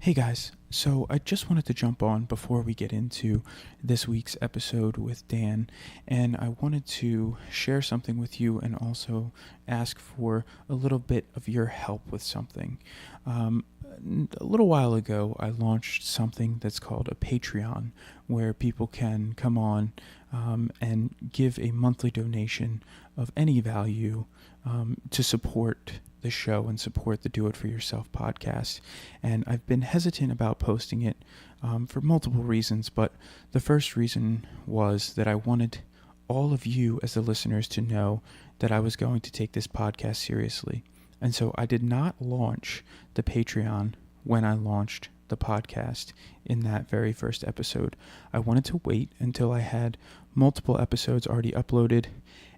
Hey guys, so I just wanted to jump on before we get into this week's episode with Dan, and I wanted to share something with you and also ask for a little bit of your help with something. A little while ago, I launched something that's called a Patreon, where people can come on and give a monthly donation of any value to support the show and support the Do It For Yourself podcast. And I've been hesitant about posting it for multiple reasons, but the first reason was that I wanted all of you as the listeners to know that I was going to take this podcast seriously. And so I did not launch the Patreon when I launched the podcast in that very first episode. I wanted to wait until I had multiple episodes already uploaded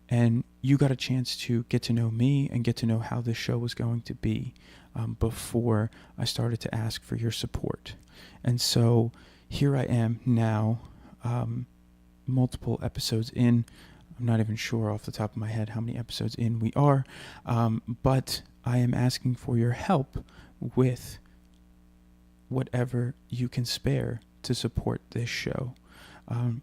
and you got a chance to get to know me and get to know how this show was going to be before I started to ask for your support. And so here I am now, multiple episodes in. I'm not even sure off the top of my head how many episodes in we are, but I am asking for your help with whatever you can spare to support this show.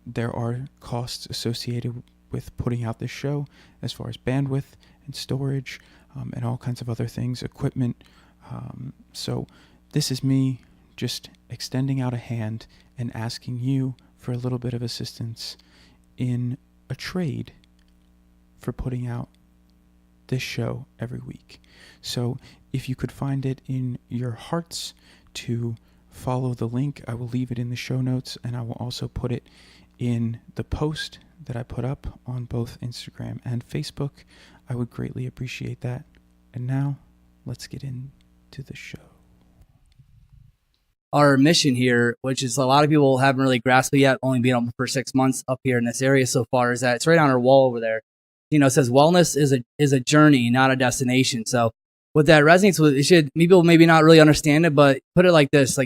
There are costs associated with putting out this show as far as bandwidth and storage and all kinds of other things, equipment. So this is me just extending out a hand and asking you for a little bit of assistance in a trade for putting out this show every week. So if you could find it in your hearts to follow the link, I will leave it in the show notes, and I will also put it in the post that I put up on both Instagram and Facebook. I would greatly appreciate that. And now, let's get into the show. Our mission here, which is a lot of people haven't really grasped it yet, only being open for 6 months up here in this area so far, is that it's right on our wall over there. It says wellness is a journey, not a destination. So what that resonates with, people maybe not really understand it, but put it like this: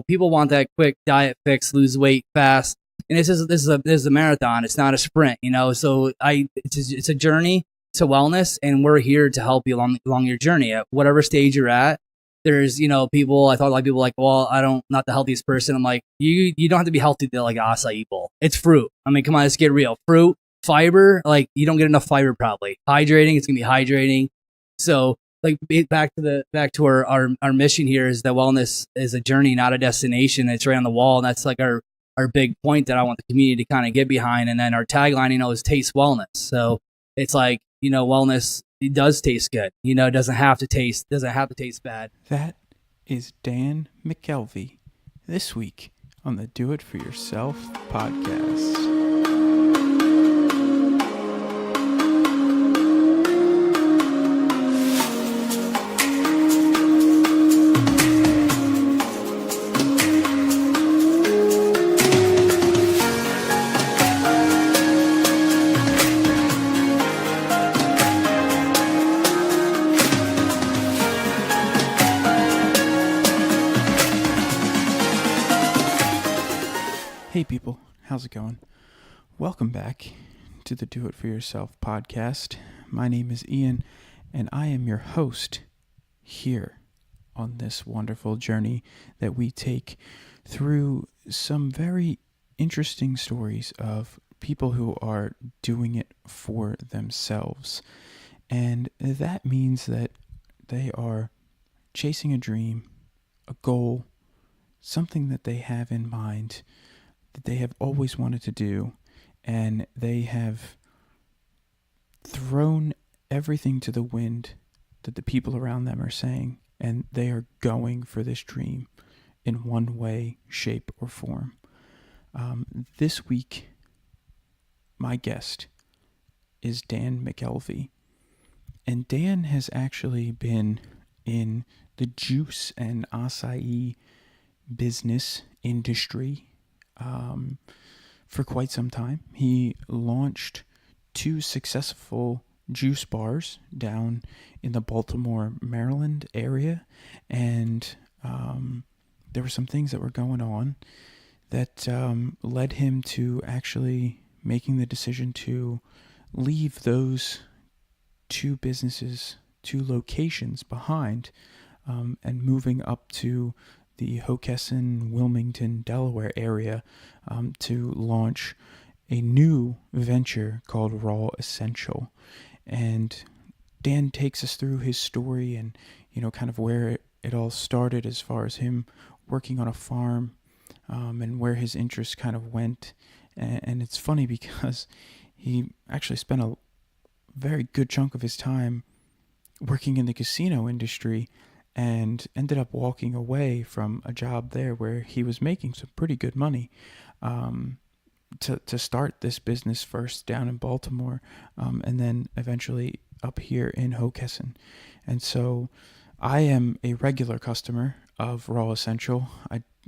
people want that quick diet fix, lose weight fast, and this is a marathon. It's not a sprint, So it's a journey to wellness, and we're here to help you along your journey at whatever stage you're at. There's people. I thought a lot of people like, well, not the healthiest person. I'm like, you don't have to be healthy to like an acai bowl. It's fruit. I mean, come on, let's get real. Fruit, fiber, like you don't get enough fiber probably. Hydrating, it's gonna be hydrating. So like back to our mission here is that wellness is a journey, not a destination. It's right on the wall, and that's like our big point that I want the community to kind of get behind. And then our tagline, is taste wellness. So it's like, wellness, it does taste good. It doesn't have to taste bad. That is Dan Mckelvey this week on the Do It For Yourself podcast. Hey people, how's it going? Welcome back to the Do It For Yourself podcast. My name is Ian, and I am your host here on this wonderful journey that we take through some very interesting stories of people who are doing it for themselves. And that means that they are chasing a dream, a goal, something that they have in mind that they have always wanted to do, and they have thrown everything to the wind that the people around them are saying, and they are going for this dream in one way, shape, or form. This week, my guest is Dan Mckelvey, and Dan has actually been in the juice and acai business industry for quite some time. He launched 2 successful juice bars down in the Baltimore, Maryland area, and there were some things that were going on that led him to actually making the decision to leave those 2 businesses, 2 locations behind, and moving up to the Hockessin, Wilmington, Delaware area to launch a new venture called Raw Essential. And Dan takes us through his story and, kind of where it all started as far as him working on a farm and where his interests kind of went. And it's funny because he actually spent a very good chunk of his time working in the casino industry and ended up walking away from a job there where he was making some pretty good money to start this business first down in Baltimore and then eventually up here in Hockessin. And so I am a regular customer of Raw Essential.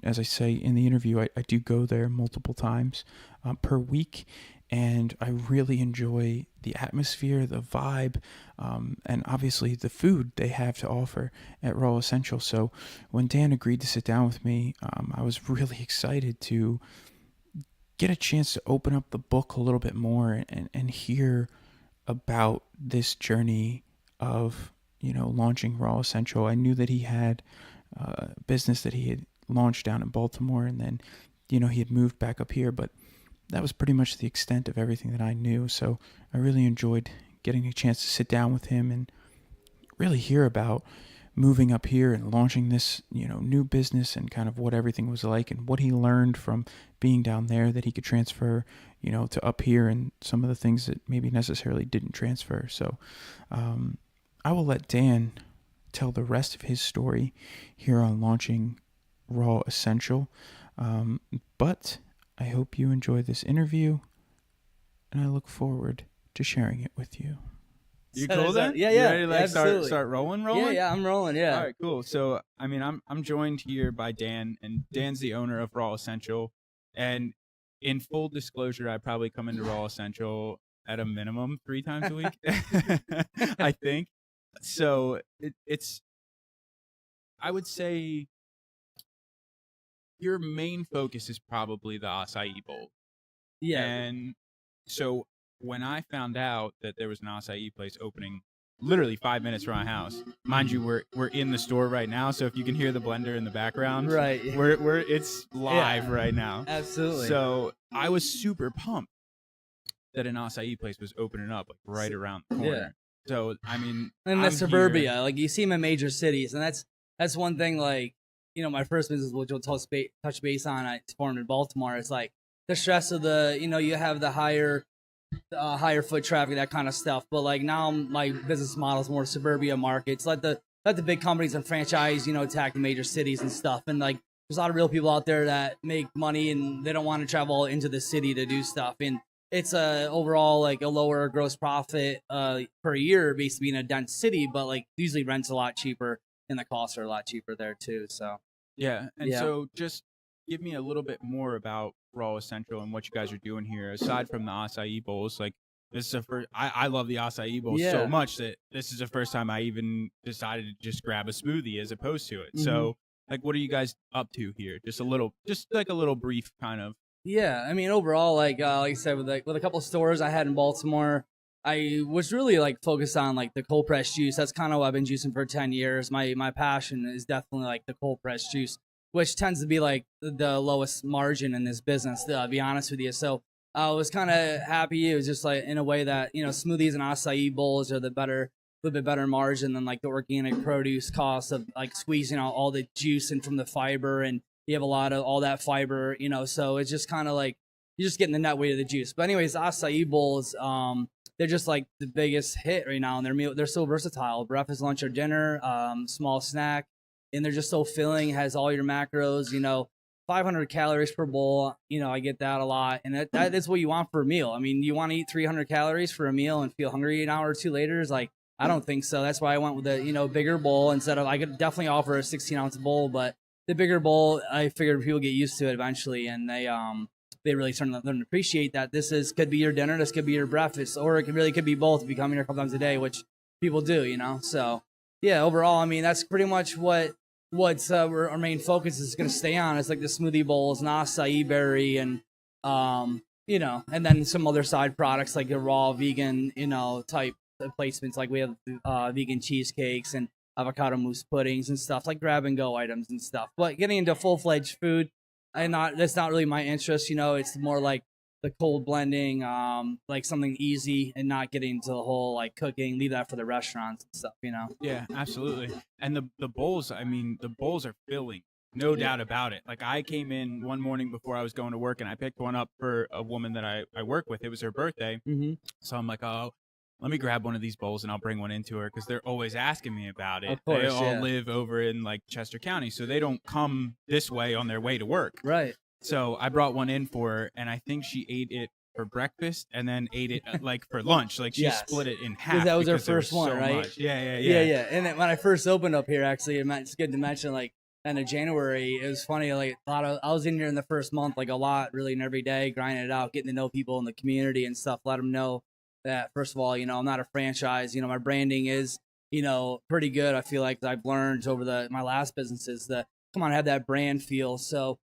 As I say in the interview, I do go there multiple times per week, and I really enjoy the atmosphere, the vibe, and obviously the food they have to offer at Raw Essential. So when Dan agreed to sit down with me, I was really excited to get a chance to open up the book a little bit more and hear about this journey of, launching Raw Essential. I knew that he had a business that he had launched down in Baltimore, and then, he had moved back up here, but that was pretty much the extent of everything that I knew. So I really enjoyed getting a chance to sit down with him and really hear about moving up here and launching this, new business and kind of what everything was like and what he learned from being down there that he could transfer, to up here, and some of the things that maybe necessarily didn't transfer. So I will let Dan tell the rest of his story here on launching Raw Essential. But I hope you enjoy this interview, and I look forward to sharing it with you. You cool then? Yeah, you ready to absolutely. start rolling? Yeah, I'm rolling. Yeah. All right, cool. So, I'm joined here by Dan, and Dan's the owner of Raw Essential. And in full disclosure, I probably come into Raw Essential at a minimum 3 times a week, I think. So it's, I would say, your main focus is probably the acai bowl. Yeah. And so when I found out that there was an acai place opening literally 5 minutes from my house, mind you, we're in the store right now, so if you can hear the blender in the background, right, it's live right now. Absolutely. So I was super pumped that an acai place was opening up right around the corner. Yeah. So in the suburbia, like you see them in major cities, and that's one thing. Like, my first business, which we'll touch base on, it's formed in Baltimore. It's like the stress of the, you have the higher foot traffic, that kind of stuff. But like now, my business model is more suburbia markets. Let the big companies and franchise, attack the major cities and stuff. And like, there's a lot of real people out there that make money and they don't want to travel into the city to do stuff. And it's overall like a lower gross profit per year, basically in a dense city. But like usually rent's a lot cheaper and the costs are a lot cheaper there too. So yeah, so just give me a little bit more about Raw Essential and what you guys are doing here. Aside from the acai bowls, like this is I love the acai bowls so much that this is the first time I even decided to just grab a smoothie as opposed to it. Mm-hmm. So like, what are you guys up to here? Just a little brief kind of. Yeah, overall, like I said, with a couple of stores I had in Baltimore, I was really like focused on like the cold pressed juice. That's kind of what I've been juicing for 10 years. My passion is definitely like the cold pressed juice, which tends to be like the lowest margin in this business, to be honest with you. So I was kind of happy. It was just like in a way that, smoothies and acai bowls are little bit better margin than like the organic produce cost of like squeezing out all the juice and from the fiber. And you have a lot of all that fiber, so it's just kind of like you're just getting the net weight of the juice. But anyways, acai bowls, they're just like the biggest hit right now, and they're so versatile. Breakfast, lunch, or dinner, small snack, and they're just so filling. It has all your macros, 500 calories per bowl. I get that a lot, and that is what you want for a meal. You want to eat 300 calories for a meal and feel hungry an hour or two later? Is like, I don't think so. That's why I went with a bigger bowl instead of. I could definitely offer a 16-ounce bowl, but the bigger bowl, I figured people get used to it eventually, and they really start to learn to appreciate that could be your dinner, this could be your breakfast, or it could be both if you come here a couple times a day, which people do, So yeah, overall, that's pretty much what's our main focus is going to stay on. It's like the smoothie bowls and acai berry and and then some other side products like the raw vegan, type placements. Like we have vegan cheesecakes and avocado mousse puddings and stuff, like grab and go items and stuff. But getting into full-fledged food, that's not really my interest. It's more like the cold blending, like something easy, and not getting into the whole like cooking. Leave that for the restaurants and stuff. Yeah, absolutely. And the bowls, I mean, the bowls are filling. No doubt about it. Like, I came in one morning before I was going to work, and I picked one up for a woman that I work with. It was her birthday. Mm-hmm. So I'm like, oh, let me grab one of these bowls and I'll bring one into her, because they're always asking me about it. Of course, they all yeah. live over in like Chester County, so they don't come this way on their way to work. Right. So I brought one in for her, and I think she ate it for breakfast and then ate it like for lunch. Like, she split it in half. That was her because there first one, so right? much. Yeah. Yeah. And then when I first opened up here, actually, it's good to mention, like, end of January, it was funny. Like, I was in here in the first month, like a lot, really, and every day, grinding it out, getting to know people in the community and stuff. Let them know that, first of all, I'm not a franchise. My branding is, pretty good. I feel like I've learned over my last businesses that have that brand feel. So,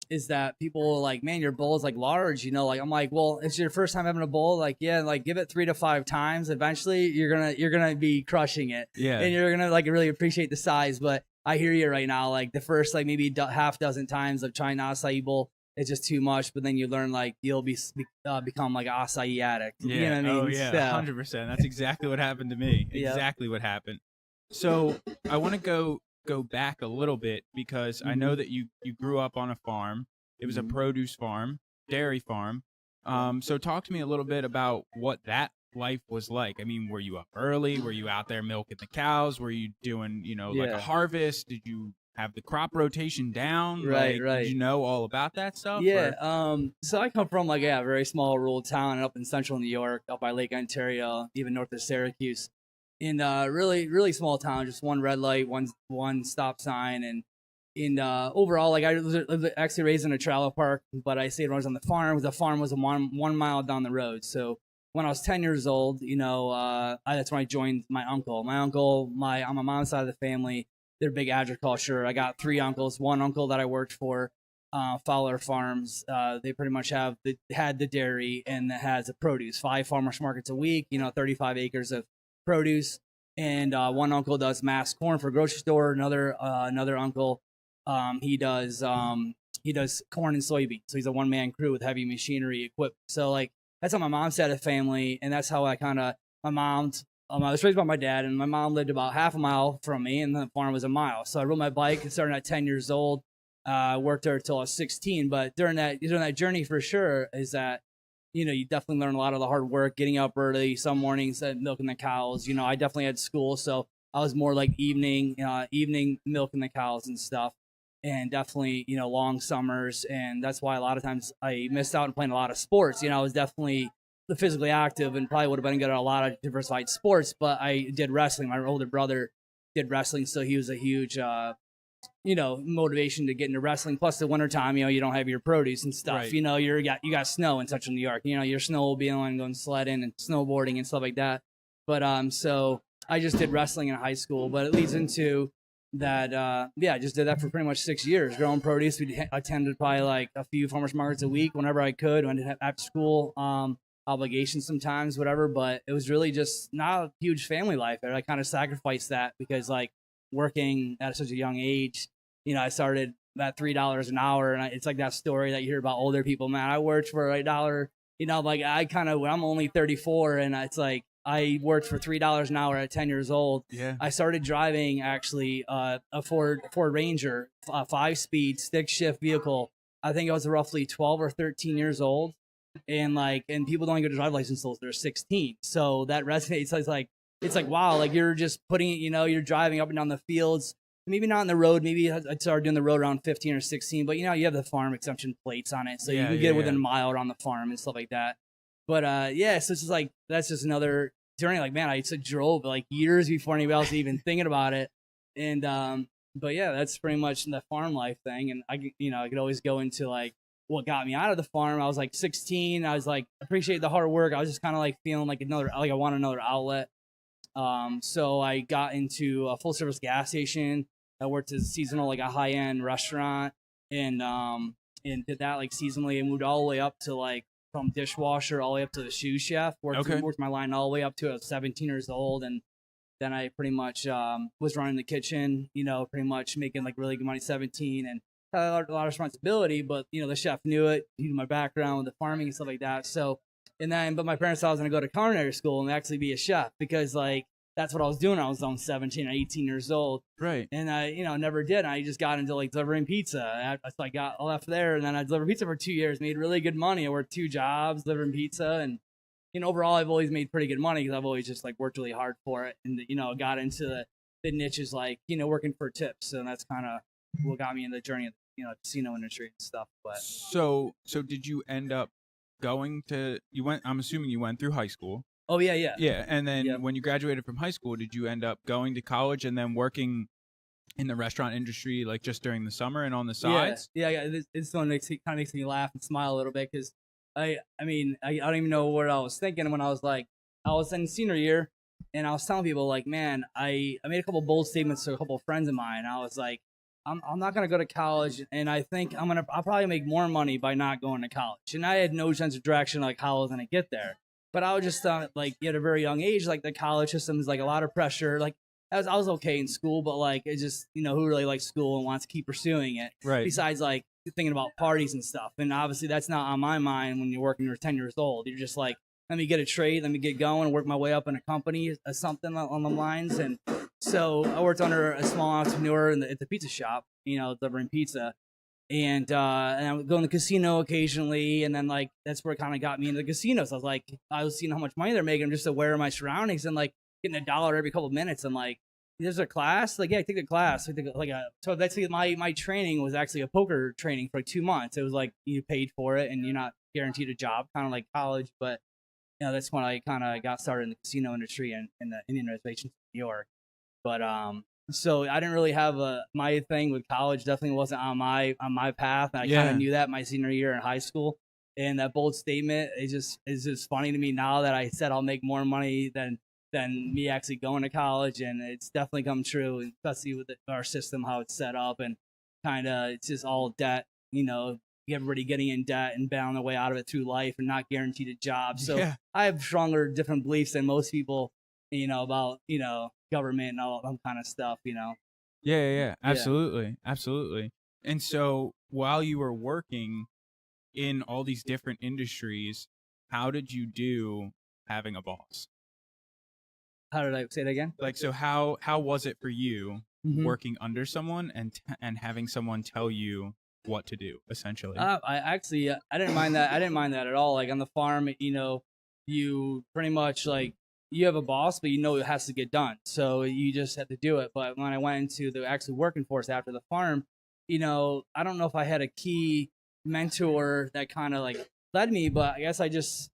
is that people are like, man, your bowl is like large, like, I'm like, well, it's your first time having a bowl. Like, yeah, like give it 3 to 5 times. Eventually you're going to be crushing it. Yeah. And you're going to like really appreciate the size. But I hear you right now. Like, the first, like maybe half dozen times of trying acai bowl, it's just too much. But then you learn, like, you'll become like an acai addict. Yeah. You know what I mean? Oh yeah. 100%. That's exactly what happened to me. Exactly what happened. So I want to go back a little bit, because I know that you grew up on a farm. It was a produce farm, dairy farm. So talk to me a little bit about what that life was like. I mean, were you up early? Were you out there milking the cows? Were you doing, like a harvest? Did you have the crop rotation down? Right. Did you know all about that stuff? Yeah. So I come from like a very small rural town up in central New York, up by Lake Ontario, even north of Syracuse. In really, really small town, just one red light, one stop sign, and overall, like, I was actually raised in a trailer park, but I stayed when I was on the farm. The farm was 1 mile down the road. So when I was 10 years old, that's when I joined my uncle. On my mom's side of the family, they're big agriculture. I got 3 uncles. One uncle that I worked for, Fowler Farms. They pretty much had the dairy and has the produce. 5 farmers markets a week. 35 acres of produce. And one uncle does mass corn for a grocery store. Another uncle, he does corn and soybeans. So he's a one-man crew with heavy machinery equipped. So, like, that's how my mom's side of the family, and that's how I my mom's. I was raised by my dad, and my mom lived about half a mile from me, and the farm was a mile. So I rode my bike and started at 10 years old. Worked there until I was 16. But during that journey, for sure, is that you definitely learn a lot of the hard work, getting up early, some mornings, milking the cows. I definitely had school, so I was more like evening milking the cows and stuff. And definitely, long summers. And that's why a lot of times I missed out on playing a lot of sports. I was definitely physically active and probably would have been good at a lot of diversified sports, but I did wrestling. My older brother did wrestling, so he was a huge, motivation to get into wrestling. Plus the wintertime, you don't have your produce and stuff. Right. You got snow in central New York. Your snowmobiling, going sledding and snowboarding and stuff like that. But so I just did wrestling in high school, but it leads into that. I just did that for pretty much 6 years, growing produce. We attended probably like a few farmers markets a week whenever I could. When I didn't have after school obligations sometimes, whatever. But it was really just not a huge family life. And I kind of sacrificed that because, like, working at such a young age, I started at $3 an hour, and it's like that story that you hear about older people. Man, I worked for $1. Like, I'm only 34, and it's like I worked for $3 an hour at 10 years old. Yeah. I started driving actually a Ford Ranger, a 5-speed stick shift vehicle. I think I was roughly 12 or 13 years old, and people don't get a driver's license until they're 16. So that resonates. It's like wow, like you're just putting it. You're driving up and down the fields. Maybe not on the road. Maybe I started doing the road around 15 or 16. But you have the farm exemption plates on it, so you can get within a mile around the farm and stuff like that. But so it's just like that's just another journey. Like, man, I drove like years before anybody else even thinking about it. And but yeah, that's pretty much the farm life thing. And I could always go into like what got me out of the farm. I was like 16. I was like appreciate the hard work. I was just kind of like feeling like I want another outlet. So I got into a full service gas station. I worked as seasonal, like a high end restaurant, and did that like seasonally, and moved all the way up to like from dishwasher all the way up to the sous chef. Worked my line all the way up to I was 17 years old, and then I pretty much was running the kitchen, pretty much making like really good money, 17, and had a lot of responsibility. But the chef knew it due to my background with the farming and stuff like that. So, but my parents thought I was going to go to culinary school and actually be a chef because like that's what I was doing. I was 17 or 18 years old, right? And I never did. I just got into like delivering pizza. So I got left there, and then I delivered pizza for 2 years, made really good money. I worked 2 jobs delivering pizza, and overall, I've always made pretty good money because I've always just like worked really hard for it, and got into the niches like working for tips, and that's kind of what got me in the journey of casino industry and stuff. But so did you end up going to? I'm assuming you went through high school. Oh yeah. Yeah, and then when you graduated from high school, did you end up going to college and then working in the restaurant industry like just during the summer and on the sides? Yeah. This one kind of makes me laugh and smile a little bit because I don't even know what I was thinking when I was in senior year, and I was telling people like, man, I made a couple bold statements to a couple of friends of mine. I was like, I'm not gonna go to college, and I think I'll probably make more money by not going to college. And I had no sense of direction like how I was gonna get there. But I was just like at a very young age, like the college system is like a lot of pressure. Like I was okay in school, but like it just who really likes school and wants to keep pursuing it. Right. Besides like thinking about parties and stuff, and obviously that's not on my mind when you're working. You're 10 years old. You're just like, let me get a trade, let me get going, and work my way up in a company, something on the lines. And so I worked under a small entrepreneur at the pizza shop, delivering pizza. And I would go in the casino occasionally, and then like that's where it kind of got me into the casinos. I was seeing how much money they're making. I'm just aware of my surroundings and like getting $1 every couple of minutes. And like, there's a class, like take the class. So that's my training was actually a poker training for like 2 months. It was like you paid for it and you're not guaranteed a job, kind of like college. But that's when I kind of got started in the casino industry and in the Indian reservations in New York. But so I didn't really have my thing with college. Definitely wasn't on my path. And I kind of knew that my senior year in high school. And that bold statement is just funny to me now that I said I'll make more money than me actually going to college, and it's definitely come true, especially with our system, how it's set up, and kind of it's just all debt. Everybody getting in debt and bailing their way out of it through life and not guaranteed a job. So I have stronger, different beliefs than most people, about government and all that kind of stuff. Yeah. Absolutely. And so while you were working in all these different industries, how did you do having a boss? How did I say it again? Like, so how was it for you working under someone and having someone tell you what to do, essentially? I didn't mind that. I didn't mind that at all. Like on the farm, you pretty much like you have a boss, but it has to get done. So you just have to do it. But when I went into the actually working force after the farm, I don't know if I had a key mentor that kind of like led me, but I guess I just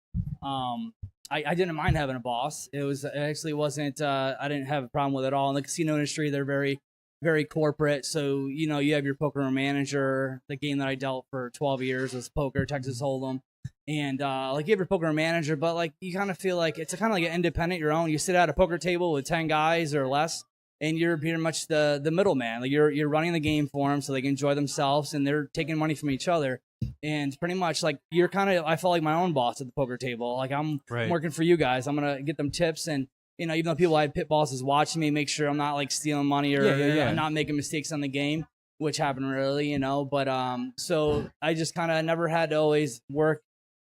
I didn't mind having a boss. It wasn't I didn't have a problem with it at all. In the casino industry, they're very, very corporate. So, you have your poker manager. The game that I dealt for 12 years was poker, Texas Hold'em. And like you have your poker manager, but like you kind of feel like it's kind of like an independent, your own. You sit at a poker table with 10 guys or less, and you're pretty much the middleman. Like you're running the game for them so they can enjoy themselves, and they're taking money from each other. And pretty much like I felt like my own boss at the poker table. Like I'm working for you guys. I'm gonna get them tips, and even though people I have pit bosses watching me, make sure I'm not like stealing money or I'm not making mistakes on the game, which happened rarely, But so I just kind of never had to always work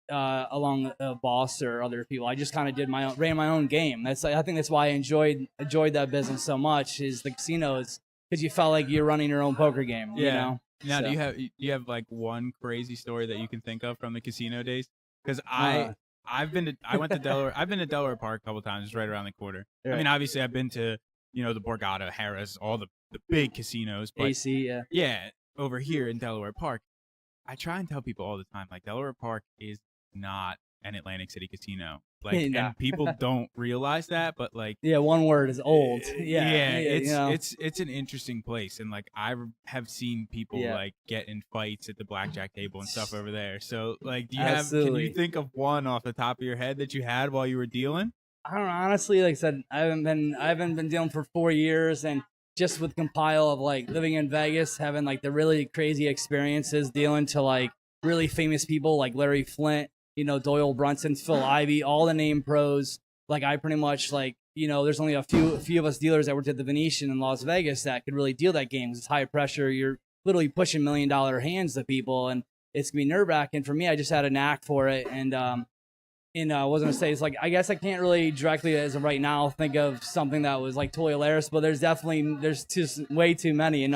along a boss or other people. I just kind of ran my own game. I think that's why I enjoyed that business so much, is the casinos, because you felt like you're running your own poker game. Now, do you have like one crazy story that you can think of from the casino days? Because I went to Delaware. I've been to Delaware Park a couple times. It's right around the corner. Right. I mean, obviously, I've been to the Borgata, Harris, all the big casinos. But AC, over here in Delaware Park, I try and tell people all the time, like Delaware Park is not an Atlantic City casino. Like, and people don't realize that, but like, one word is old. It's an interesting place, and like I have seen people like get in fights at the blackjack table and stuff over there. So like, can you think of one off the top of your head that you had while you were dealing? I don't know. Honestly, like I said, I haven't been dealing for 4 years, and just with compile of like living in Vegas, having like the really crazy experiences, dealing to like really famous people like Larry Flint, Doyle Brunson, Phil Ivey, all the name pros. Like I pretty much like, there's only a few of us dealers that worked at the Venetian in Las Vegas that could really deal that game. It's high pressure. You're literally pushing $1 million hands to people, and it's gonna be nerve wracking. For me, I just had a knack for it, and I was gonna say, it's like, I guess I can't really directly as of right now think of something that was like totally hilarious, but there's just way too many,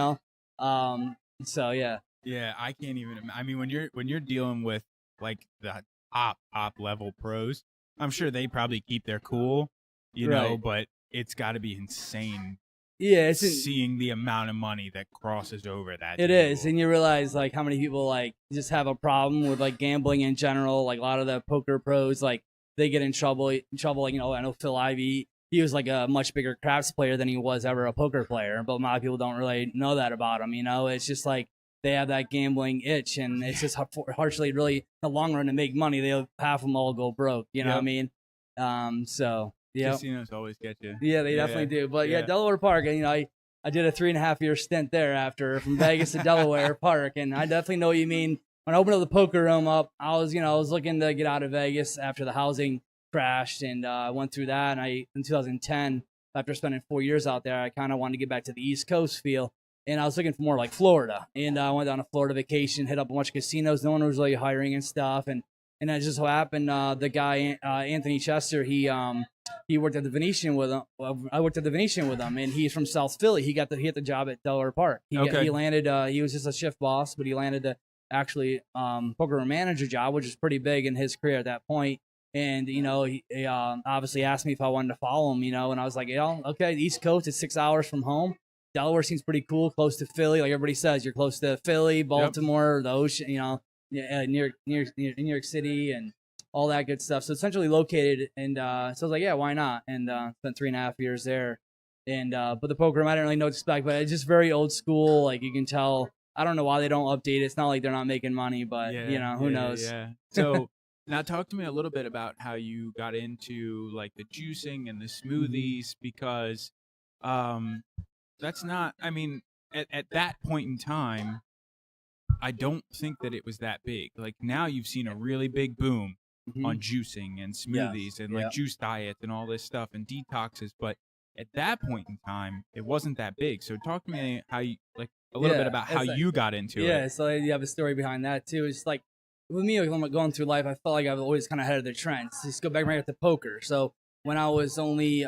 So yeah. Yeah, I can't even. I mean, when you're dealing with like the top level pros, I'm sure they probably keep their cool, Right. but it's got to be insane. Yeah, seeing the amount of money that crosses over that. It deal. is, and you realize like how many people like just have a problem with like gambling in general. Like a lot of the poker pros, like they get in trouble. Like I know Phil Ivey. He was like a much bigger craps player than he was ever a poker player. But a lot of people don't really know that about him. It's just like they have that gambling itch, and it's just harshly really in the long run to make money. They'll half of them all go broke. You know what I mean? So yeah, casinos always get you. Yeah, they definitely do. But yeah, Delaware Park, and I did a 3.5-year stint there after from Vegas to Delaware Park, and I definitely know what you mean. When I opened up the poker room up, I was looking to get out of Vegas after the housing crashed, and I went through that. And in 2010, after spending 4 years out there, I kind of wanted to get back to the East Coast feel, and I was looking for more like Florida. And I went on a Florida vacation, hit up a bunch of casinos. No one was really hiring and stuff, and it just so happened the guy Anthony Chester, he worked at the Venetian with him. I worked at the Venetian with him, and he's from South Philly. He had the job at Delaware Park. He landed. He was just a shift boss, but he landed the actually poker room manager job, which is pretty big in his career at that point. And he obviously asked me if I wanted to follow him. And I was like, okay, the East Coast is 6 hours from home. Delaware seems pretty cool, close to Philly. Like everybody says, you're close to Philly, Baltimore, the ocean. New York City, and all that good stuff. So it's centrally located, and so I was like, yeah, why not? And spent 3.5 years there. And but the poker room, I didn't really know what to expect, but it's just very old school. Like you can tell, I don't know why they don't update it. It's not like they're not making money, but who knows? Yeah. So now talk to me a little bit about how you got into like the juicing and the smoothies, because that's not. I mean, at that point in time, I don't think that it was that big. Like now you've seen a really big boom on juicing and smoothies and like juice diets and all this stuff and detoxes. But at that point in time, it wasn't that big. So talk to me how you like a little bit about how you got into it. Yeah, so you have a story behind that too. It's like with me, when I'm going through life, I felt like I was always kind of ahead of the trends. Just go back right at the poker. So when I was only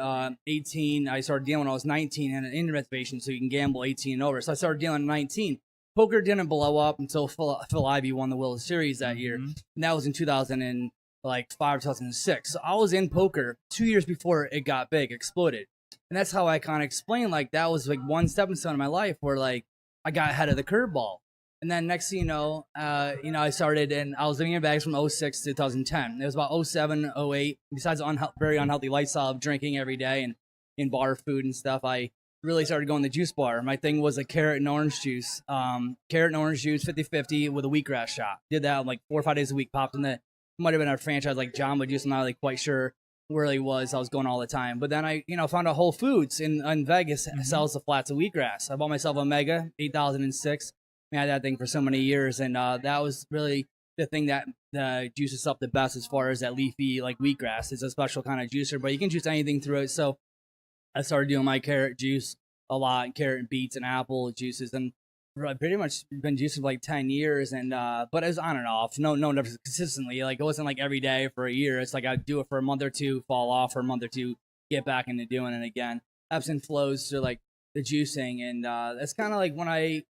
18, I started dealing when I was 19 and an Indian reservation, so you can gamble 18 and over. So I started dealing at 19. Poker didn't blow up until Phil Ivey won the World Series that year, and that was in 2005, 2006. So I was in poker 2 years before it got big, exploded, and that's how I kind of explained like that was like one stepping stone in my life where like I got ahead of the curveball. And then next thing I started, and I was living in Vegas from 06 to 2010. It was about 07, 08. Besides very unhealthy lifestyle of drinking every day and in bar food and stuff, I really started going to the juice bar. My thing was a carrot and orange juice. 50-50 with a wheatgrass shot. Did that like 4 or 5 days a week. Popped in the, might have been a franchise like Jamba Juice. I'm not really quite sure where he was. I was going all the time. But then I, found a Whole Foods in Vegas and sells the flats of wheatgrass. I bought myself a Mega 8006. I had that thing for so many years, and that was really the thing that juices up the best as far as that leafy like wheatgrass. It's a special kind of juicer, but you can juice anything through it. So I started doing my carrot juice a lot, carrot and beets and apple juices, and I've pretty much been juicing for like 10 years. And but it was on and off, never consistently. Like it wasn't like every day for a year. It's like I'd do it for a month or two, fall off for a month or two, get back into doing it again. Ebbs and flows to like the juicing, and that's kind of like when I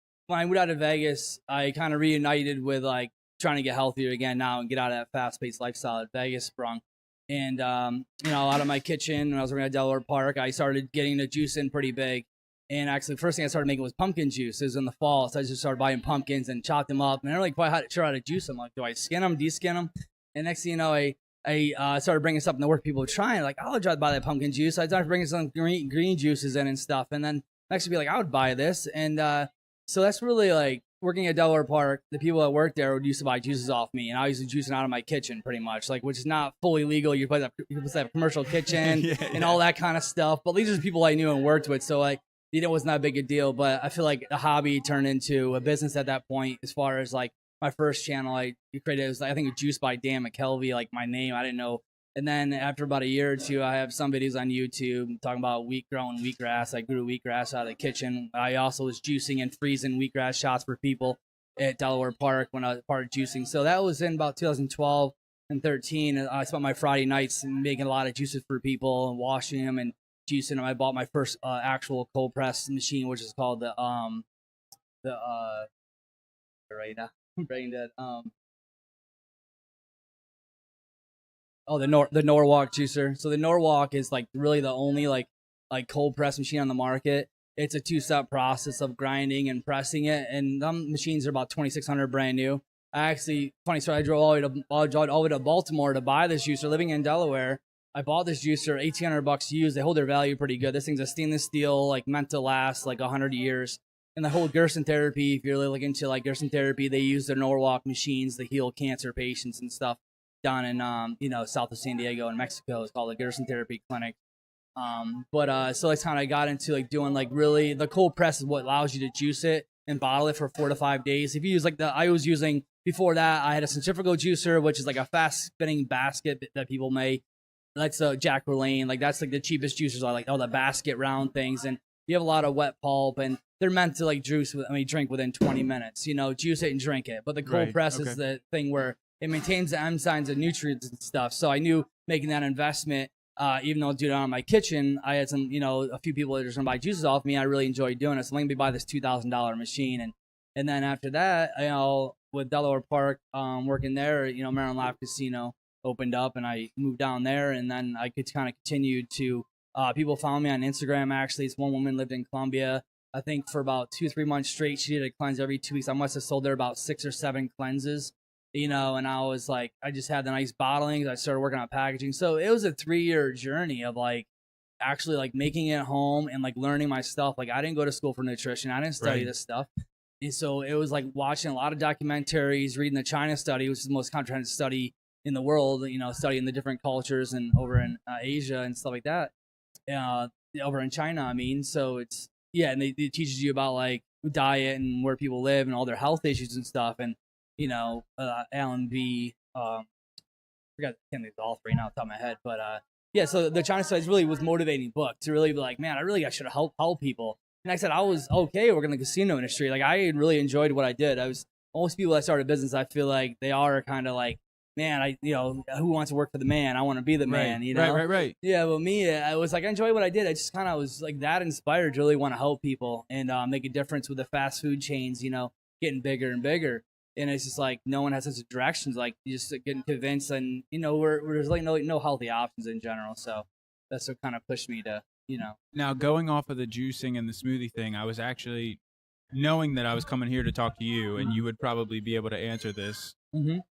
moved out of Vegas, I kind of reunited with like trying to get healthier again now and get out of that fast-paced lifestyle that Vegas sprung. And out of my kitchen when I was working at Delaware Park, I started getting the juice in pretty big. And actually, the first thing I started making was pumpkin juice. It was in the fall, so I just started buying pumpkins and chopped them up. And I don't really quite sure how to juice them. Like, do I skin them, de-skin them? And next thing you know, I started bringing something to work. People were trying, like, I'll try to buy that pumpkin juice. I started bringing some green juices in and stuff. And then next would be like, I would buy this. And so that's really like working at Delaware Park. The people that worked there would used to buy juices off me, and I used to juicing out of my kitchen pretty much, like, which is not fully legal. You're supposed to have a commercial kitchen and all that kind of stuff. But these are people I knew and worked with, so like it was not a big a deal. But I feel like a hobby turned into a business at that point. As far as like my first channel I created, it was I think it was Juice by Dan Mckelvey, like my name. I didn't know And then after about a year or two, I have some videos on YouTube talking about growing wheatgrass. I grew wheatgrass out of the kitchen. I also was juicing and freezing wheatgrass shots for people at Delaware Park when I was part of juicing. So that was in about 2012 and 13. I spent my Friday nights making a lot of juices for people and washing them and juicing them. I bought my first actual cold press machine, which is called the right now brain dead. The Norwalk juicer. So the Norwalk is like really the only like cold press machine on the market. It's a 2-step process of grinding and pressing it, and them machines are about $2,600 brand new. I actually, funny story, I drove all the way to Baltimore to buy this juicer. Living in Delaware, I bought this juicer, $1,800 used. They hold their value pretty good. This thing's a stainless steel, like meant to last like 100 years. And the whole Gerson therapy, if you're really looking into like Gerson therapy, they use their Norwalk machines to heal cancer patients and stuff down in south of San Diego in Mexico. It's called the Gerson Therapy Clinic. So that's how I got into like doing like really the cold press is what allows you to juice it and bottle it for 4 to 5 days. If you use like I was using before that, I had a centrifugal juicer, which is like a fast spinning basket that people make. That's a Jack Verlaine. Like that's like the cheapest juicers are like all the basket round things. And you have a lot of wet pulp and they're meant to like drink within 20 minutes, juice it and drink it. But the cold press is the thing where it maintains the enzymes and nutrients and stuff. So I knew making that investment, even though I do it on my kitchen, I had some, a few people that are just going to buy juices off me. I really enjoyed doing it. So let me buy this $2,000 machine. And then after that, with Delaware Park, working there, Maryland Live Casino opened up and I moved down there. And then I could kind of continue to, people found me on Instagram. Actually, it's one woman lived in Columbia. I think for about 2-3 months straight, she did a cleanse every 2 weeks. I must have sold her about 6 or 7 cleanses. And I was like, I just had the nice bottlings. I started working on packaging. So it was a 3-year journey of like actually like making it home and like learning my stuff. Like I didn't go to school for nutrition. I didn't study this stuff. And so it was like watching a lot of documentaries, reading the China study, which is the most comprehensive study in the world, studying the different cultures and over in Asia and stuff like that. Over in China, I mean. So it's, and it teaches you about like diet and where people live and all their health issues and stuff. And Alan B. I forgot all 3 now off the top of my head, but so the China Studies really was motivating book to really be like, man, I should help people. And I said I was okay working in the casino industry. Like I really enjoyed what I did. Most people that start a business, I feel like they are kind of like, man, who wants to work for the man? I want to be the man, Right. Yeah, but me, I was like, I enjoyed what I did. I just kind of was like that inspired to really want to help people and make a difference with the fast food chains, getting bigger and bigger. And it's just like no one has such directions. Like you just getting convinced, and there's like no healthy options in general. So that's what kind of pushed me to Now going off of the juicing and the smoothie thing, I was actually knowing that I was coming here to talk to you, and you would probably be able to answer this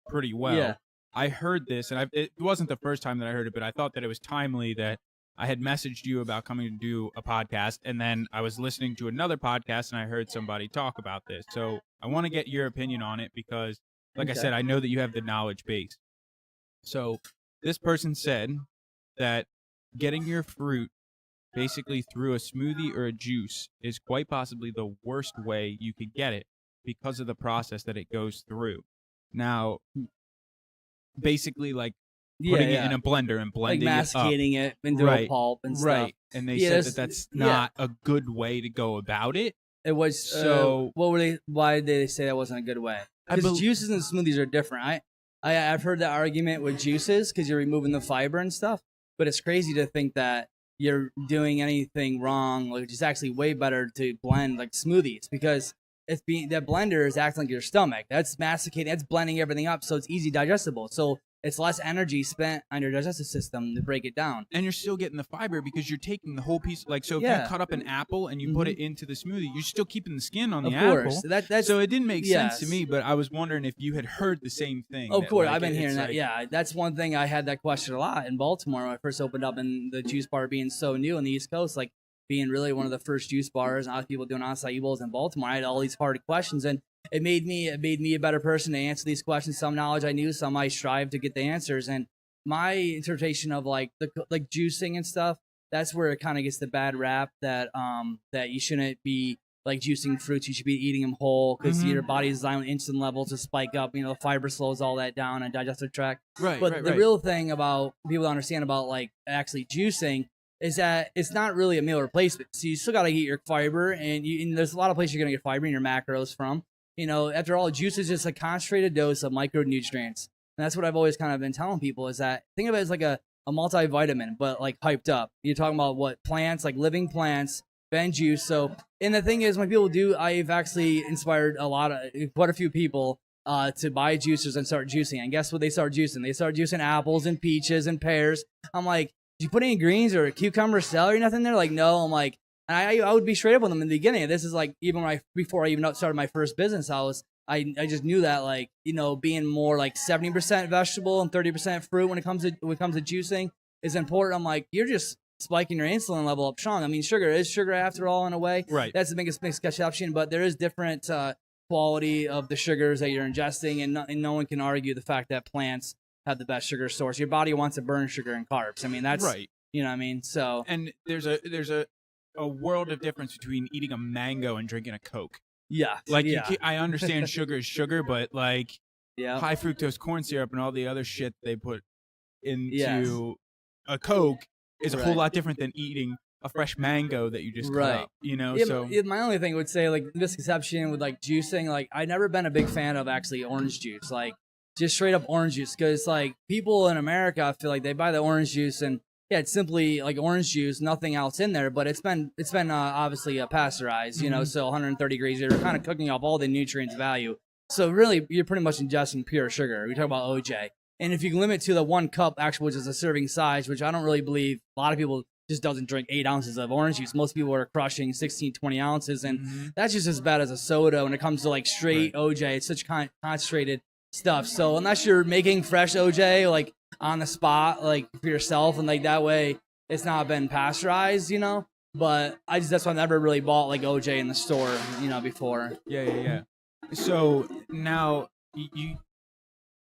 pretty well. Yeah. I heard this, and it wasn't the first time that I heard it, but I thought that it was timely that I had messaged you about coming to do a podcast, and then I was listening to another podcast, and I heard somebody talk about this. So I want to get your opinion on it because, like I said, I know that you have the knowledge base. So this person said that getting your fruit basically through a smoothie or a juice is quite possibly the worst way you could get it because of the process that it goes through. Now, basically, like, putting it in a blender and blending like masticating it into a pulp and stuff. Right. And they said that that's not a good way to go about it. It was so. Why did they say that wasn't a good way? Because juices and smoothies are different. I've heard that argument with juices because you're removing the fiber and stuff. But it's crazy to think that you're doing anything wrong. Like it's actually way better to blend like smoothies because that blender is acting like your stomach. That's masticating. That's blending everything up so it's easy digestible. So it's less energy spent on your digestive system to break it down. And you're still getting the fiber because you're taking the whole piece. Like, so if you cut up an apple and you put it into the smoothie, you're still keeping the skin on the apple. That's, so it didn't make sense to me, but I was wondering if you had heard the same thing. Of course, I've been hearing that. Yeah, that's one thing I had that question a lot in Baltimore when I first opened up, and the juice bar being so new on the East Coast, like being really one of the first juice bars, and a lot of people doing acai bowls in Baltimore. I had all these hard questions, and it made me a better person to answer these questions. Some knowledge I knew, some I strived to get the answers. And my interpretation of like juicing and stuff, that's where it kind of gets the bad rap that that you shouldn't be like juicing fruits, you should be eating them whole because Mhm. your body is designed with insulin levels to spike up. The fiber slows all that down and digestive tract. Right, But right, the right. real thing about people to understand about like actually juicing is that it's not really a meal replacement. So you still got to eat your fiber, and there's a lot of places you're gonna get fiber in your macros from. After all, juice is just a concentrated dose of micronutrients. And that's what I've always kind of been telling people is that think of it as like a multivitamin, but like hyped up. You're talking about what plants, like living plants, been juice. So, and the thing is, when people do, I've actually inspired quite a few people to buy juicers and start juicing. And guess what they start juicing? They start juicing apples and peaches and pears. I'm like, did you put any greens or cucumber, celery, nothing there? Like, no. I'm like, and I would be straight up with them in the beginning. This is like even before I even started my first business, I just knew that like being more like 70% vegetable and 30% fruit when it comes to juicing is important. I'm like, you're just spiking your insulin level up strong. I mean, sugar is sugar after all in a way. Right. That's the biggest misconception, but there is different quality of the sugars that you're ingesting, and no one can argue the fact that plants have the best sugar source. Your body wants to burn sugar and carbs. I mean, that's right. You know what I mean? So And there's a world of difference between eating a mango and drinking a Coke. yeah, Like yeah, I understand sugar is sugar, but like yeah. high fructose corn syrup and all the other shit they put into Yes. a Coke is a whole Right. lot different than eating a fresh mango that you just cut Right. up. Yeah, Yeah, my only thing would say like misconception with like juicing, like I've never been a big fan of actually orange juice, like just straight up orange juice, because like people in America, I feel like they buy the orange juice and yeah, it's simply like orange juice, nothing else in there, but it's been obviously pasteurized, so 130 degrees, you're kind of cooking off all the nutrients value. So really, you're pretty much ingesting pure sugar. We talk about OJ, and if you can limit to the 1 cup actual, which is a serving size, which I don't really believe a lot of people just doesn't drink 8 ounces of orange juice. Most people are crushing 16, 20 ounces, and that's just as bad as a soda when it comes to like straight OJ. It's such concentrated stuff. So unless you're making fresh OJ like on the spot, like for yourself, and like that way it's not been pasteurized, But that's why I never really bought like OJ in the store, before. Yeah. So now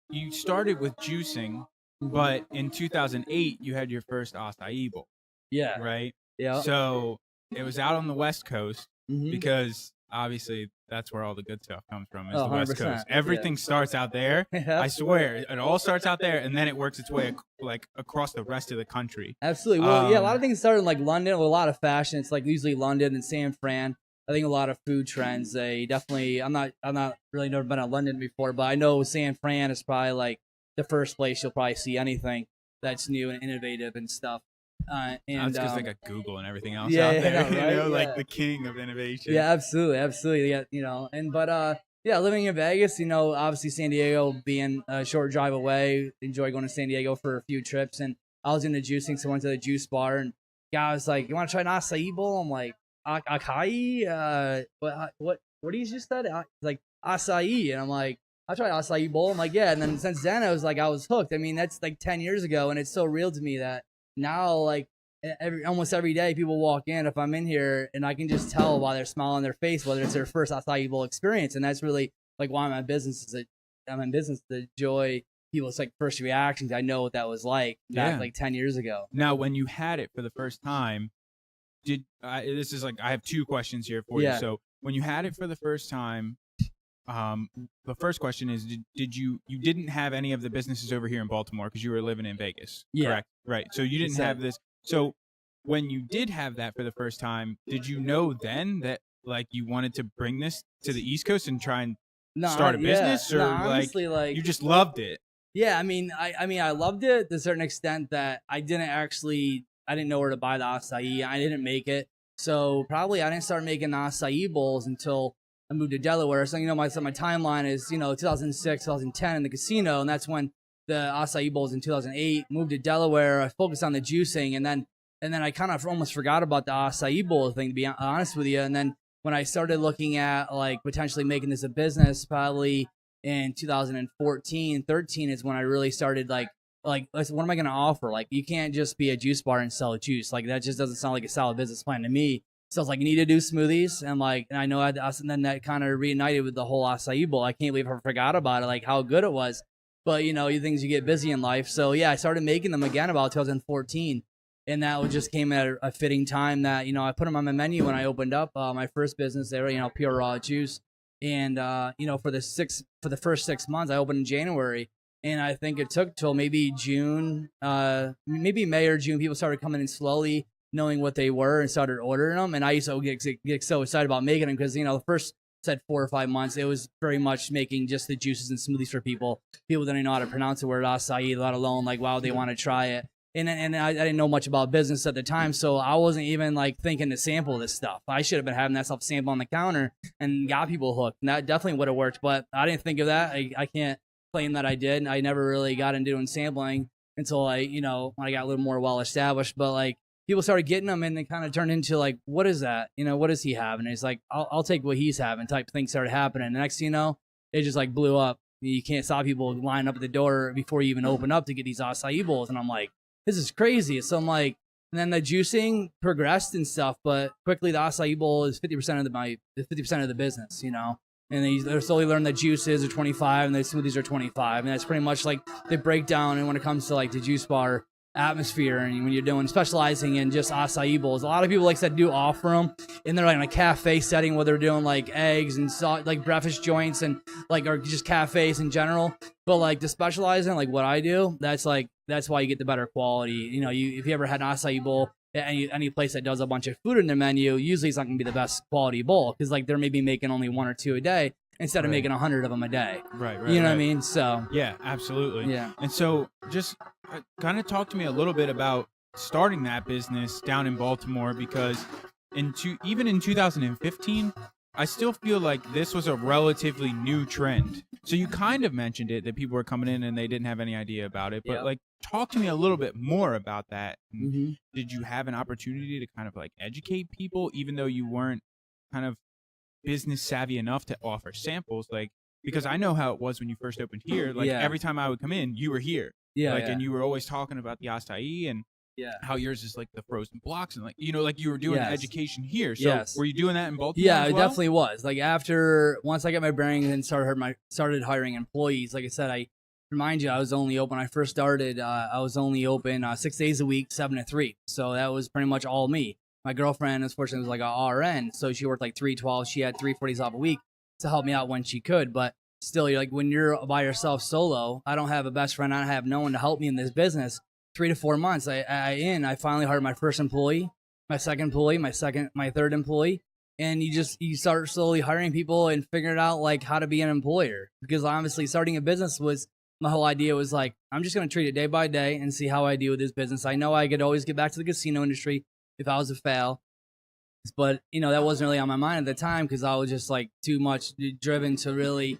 you started with juicing, but in 2008 you had your first acai bowl, Yeah. right? Yeah. So it was out on the West Coast Mhm. because obviously that's where all the good stuff comes from is Oh, the West 100%, Coast. Everything starts out there. Yeah. I swear, it all starts out there, and then it works its way like across the rest of the country. Absolutely. Well, yeah, a lot of things started in like London with a lot of fashion. It's like usually London and San Fran. I think a lot of food trends. They definitely. I'm not really never been to London before, but I know San Fran is probably like the first place you'll probably see anything that's new and innovative and stuff. And That's because they got Google and everything else yeah, out yeah, there. right? Yeah. Like the king of innovation. Yeah, absolutely. Yeah, yeah, living in Vegas, obviously San Diego being a short drive away, enjoy going to San Diego for a few trips. And I was into juicing, so I went to the juice bar, and guy was like, "You want to try an acai bowl?" I'm like, "Acai? What do you just said?" He's like, "Acai," and I'm like, "I tried acai bowl." I'm like, "Yeah." And then since then, I was hooked. I mean, that's like 10 years ago, and it's so real to me that now, like, almost every day people walk in, if I'm in here, and I can just tell by their smile on their face whether it's their first acai bowl experience. And that's really like why I'm in business to enjoy people's like first reactions. I know what that was like back like 10 years ago. Now, when you had it for the first time, this is like I have 2 questions here for you. So when you had it for the first time, the first question is, did you didn't have any of the businesses over here in Baltimore because you were living in Vegas, correct? Right. So you didn't have this. So when you did have that for the first time, did you know then that like you wanted to bring this to the East Coast and try and start a business, or honestly, like you just loved it? Yeah, I mean, I loved it to a certain extent that I didn't know where to buy the acai. I didn't make it, so probably I didn't start making the acai bowls until I moved to Delaware. So my timeline is 2006, 2010 in the casino, and that's when the acai bowls in 2008. Moved to Delaware. I focused on the juicing, and then I kind of almost forgot about the acai bowl thing, to be honest with you. And then when I started looking at like potentially making this a business, probably in 2014, 13 is when I really started like what am I going to offer? Like, you can't just be a juice bar and sell juice. Like, that just doesn't sound like a solid business plan to me. So I was like, you need to do smoothies. And I know and then that kind of reunited with the whole acai bowl. I can't believe I forgot about it, like how good it was. But, you get busy in life. So yeah, I started making them again about 2014. And that just came at a fitting time that, you know, I put them on my menu when I opened up my first business there, you know, Pure Raw Juice. And, you know, for the first 6 months, I opened in January. And I think it took till maybe June, maybe May or June, people started coming in slowly, knowing what they were and started ordering them. And I used to get so excited about making them because, you know, the first said 4 or 5 months, it was very much making just the juices and smoothies for people. People didn't know how to pronounce the word acai, let alone like, wow, they want to try it. And I didn't know much about business at the time, so I wasn't even like thinking to sample this stuff. I should have been having that stuff sample on the counter and got people hooked. And that definitely would have worked, but I didn't think of that. I can't claim that I did. I never really got into doing sampling until when I got a little more well established. But like people started getting them, and they kind of turned into like, what is that? You know, what does he have? And it's like, I'll take what he's having type thing started happening. The next thing you know, it just like blew up. You can't stop people lining up at the door before you even open up to get these acai bowls, and I'm like, this is crazy. So I'm like, and then the juicing progressed and stuff, but quickly the acai bowl is 50% of the business, you know. And they're slowly learning that juices are 25 and the smoothies are 25, and that's pretty much like the breakdown. And when it comes to like the juice bar atmosphere, and when you're doing specializing in just acai bowls, a lot of people like said do offer them, and they're like in a cafe setting where they're doing like eggs and like breakfast joints and like or just cafes in general. But like to specialize in like what I do, that's why you get the better quality. You know, if you ever had an acai bowl at any place that does a bunch of food in their menu, usually it's not going to be the best quality bowl because like they're maybe making only 1 or 2 a day instead of making 100 of them a day. Right. You know what I mean? So yeah, absolutely. Yeah. And so just kind of talk to me a little bit about starting that business down in Baltimore, because even in 2015, I still feel like this was a relatively new trend. So you kind of mentioned it, that people were coming in and they didn't have any idea about it, but like talk to me a little bit more about that. Mm-hmm. Did you have an opportunity to kind of like educate people, even though you weren't kind of business savvy enough to offer samples? Like, because I know how it was when you first opened here. Like every time I would come in, you were here. And you were always talking about the acai and how yours is like the frozen blocks, and like, you know, like you were doing education here. So were you doing that in Baltimore? Yeah, as it well? definitely was. Like once I got my bearings and started hiring employees. Like I said, I remind you, I was only open. When I first started, I was only open 6 days a week, 7 to 3. So that was pretty much all me. My girlfriend, unfortunately, was like a RN, so she worked like 3/12. She had 3 days off a week to help me out when she could. But still, you're like when you're by yourself solo, I don't have a best friend. I don't have no one to help me in this business. 3 to 4 months, I finally hired my first employee, my second employee, my third employee, and you start slowly hiring people and figuring out like how to be an employer. Because honestly, starting a business was my whole idea was like, I'm just gonna treat it day by day and see how I do with this business. I know I could always get back to the casino industry if I was to fail, but you know that wasn't really on my mind at the time because I was just like too much driven to really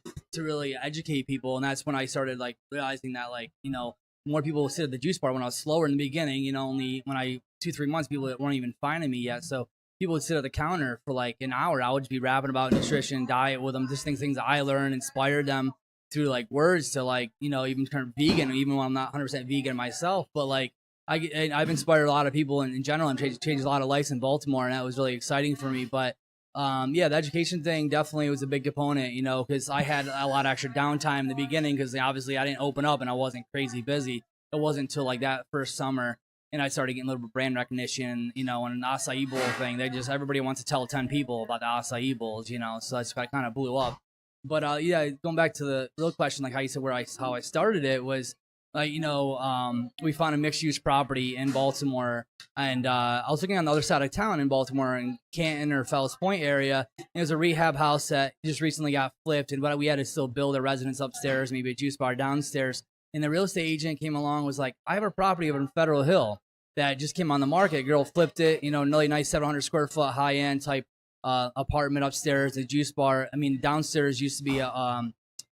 educate people. And that's when I started like realizing that like, you know, more people would sit at the juice bar when I was slower in the beginning. You know, only when 2-3 months, people that weren't even finding me yet. So people would sit at the counter for like an hour. I would just be rapping about nutrition, diet with them, just things I learned, inspired them through like words to like, you know, even turn vegan, even when I'm not 100% vegan myself. But like I've inspired a lot of people in general and changed a lot of lives in Baltimore, and that was really exciting for me. But the education thing definitely was a big component, you know, because I had a lot of extra downtime in the beginning because obviously I didn't open up and I wasn't crazy busy. It wasn't until like that first summer and I started getting a little bit of brand recognition, you know, and an acai bowl thing. Everybody wants to tell 10 people about the acai bowls, you know, so that's kind of blew up. But going back to the real question, like how you said how I started it was, we found a mixed-use property in Baltimore, and I was looking on the other side of town in Baltimore, in Canton or Fells Point area. And it was a rehab house that just recently got flipped, and we had to still build a residence upstairs, maybe a juice bar downstairs. And the real estate agent came along, was like, I have a property over in Federal Hill that just came on the market. Girl flipped it, you know, really nice 700 square foot high-end type apartment upstairs, a juice bar. I mean, downstairs used to be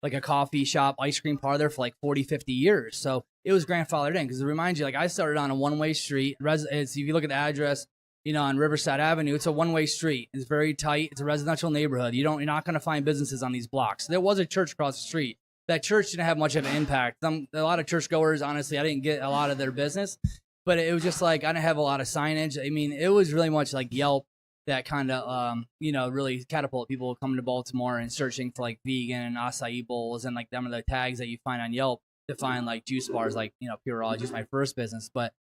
like a coffee shop, ice cream parlor for like 40, 50 years. So it was grandfathered in because it reminds you, like I started on a one-way street. If you look at the address, you know, on Riverside Avenue, it's a one-way street. It's very tight. It's a residential neighborhood. You're not going to find businesses on these blocks. There was a church across the street. That church didn't have much of an impact. A lot of churchgoers, honestly, I didn't get a lot of their business, but it was just like, I didn't have a lot of signage. I mean, it was really much like Yelp that kind of, really catapult people coming to Baltimore and searching for like vegan and acai bowls and like them are the tags that you find on Yelp to find like juice bars, like, you know, Pure Raw, just my first business. But,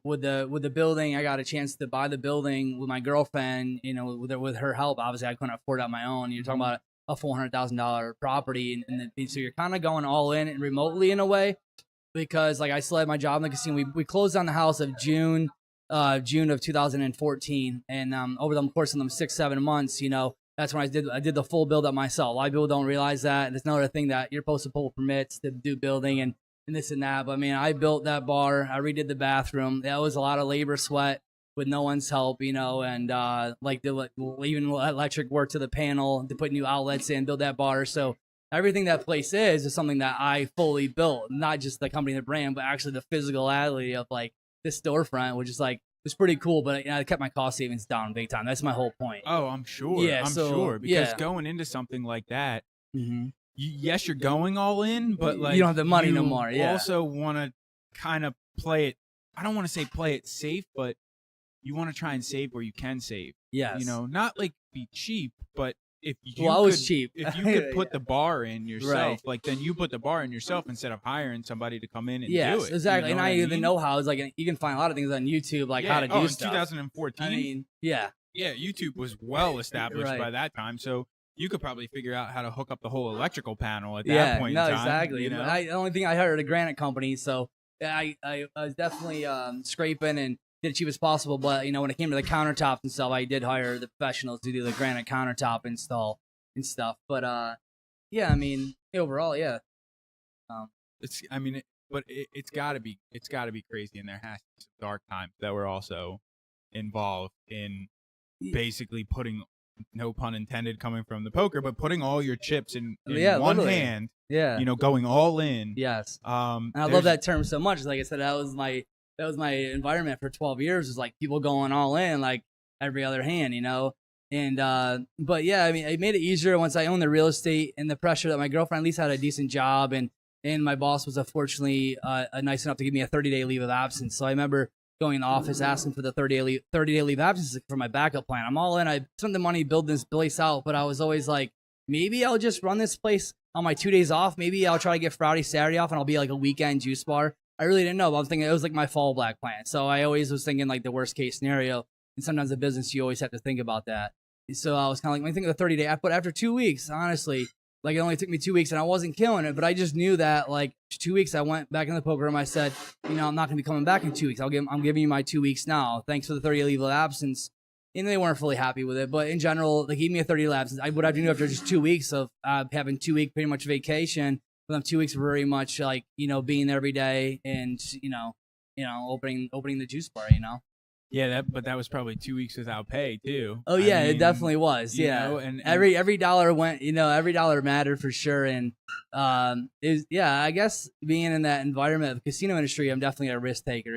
with the building, I got a chance to buy the building with my girlfriend, with her help. Obviously, I couldn't afford it on my own. You're talking about a $400,000 property, and so you're kind of going all in and remotely in a way, because like I still had my job in the casino. We closed on the house of June of 2014, and over the course of them 6-7 months, that's when I did the full build up myself. A lot of people don't realize that. There's another thing that you're supposed to pull permits to do building and this and that. But I mean, I built that bar. I redid the bathroom. That was a lot of labor, sweat with no one's help, and even electric work to the panel to put new outlets in, build that bar. So everything that place is something that I fully built, not just the company, the brand, but actually the physicality of like this storefront, which is like, it's pretty cool, but I kept my cost savings down big time. That's my whole point. Oh, I'm sure. Yeah, I'm sure. Because going into something like that, yes, you're going all in, but like you don't have the money no more. You Yeah. also want to kind of play it. I don't want to say play it safe, but you want to try and save where you can save. Yes. Not like be cheap, but if you I was cheap. If you could put the bar in yourself, Right. like then you put the bar in yourself instead of hiring somebody to come in and do Yes, it. exactly. You know And what I the mean? know-how is like you can find a lot of things on YouTube, like how to do in stuff. 2014. I mean, yeah. Yeah, YouTube was well established Right. by that time, so you could probably figure out how to hook up the whole electrical panel at that Yeah, point no, in time. exactly. The only thing I hired a granite company, so I was definitely scraping and did it cheap as possible. But when it came to the countertops and stuff, I did hire the professionals to do the granite countertop install and stuff. But yeah, I mean, overall, yeah. It's got to be crazy, and there has to be some dark times that were also involved in basically putting, no pun intended coming from the poker, but putting all your chips in one literally. hand. Yeah. Going all in. Yes. And I love that term so much. Like I said, that was my environment for 12 years. Was like people going all in, like every other hand, And but yeah, I mean, it made it easier once I owned the real estate and the pressure that my girlfriend at least had a decent job, and my boss was unfortunately nice enough to give me a 30-day leave of absence. So I remember going in the office asking for the 30-day leave of absence for my backup plan. I'm all in. I spent the money building this place out, but I was always like, maybe I'll just run this place on my 2 days off. Maybe I'll try to get Friday, Saturday off, and I'll be like a weekend juice bar. I really didn't know, but I was thinking it was like my fallback plan. So I always was thinking like the worst case scenario. And sometimes in business, you always have to think about that. So I was kind of like, when I think of the 30-day, but after 2 weeks, honestly, like it only took me 2 weeks and I wasn't killing it, but I just knew that like 2 weeks, I went back in the poker room. I said, I'm not going to be coming back in 2 weeks. I'm giving you my 2 weeks now. Thanks for the 30-day leave of absence. And they weren't fully happy with it, but in general, they gave me a 30-day absence. I would have to do after just 2 weeks of having 2 week pretty much vacation. But then 2 weeks very much like being there every day and opening the juice bar. Yeah, but that was probably 2 weeks without pay too. Oh yeah, it definitely was. Yeah, and every dollar went. Every dollar mattered for sure. And I guess being in that environment of the casino industry, I'm definitely a risk taker.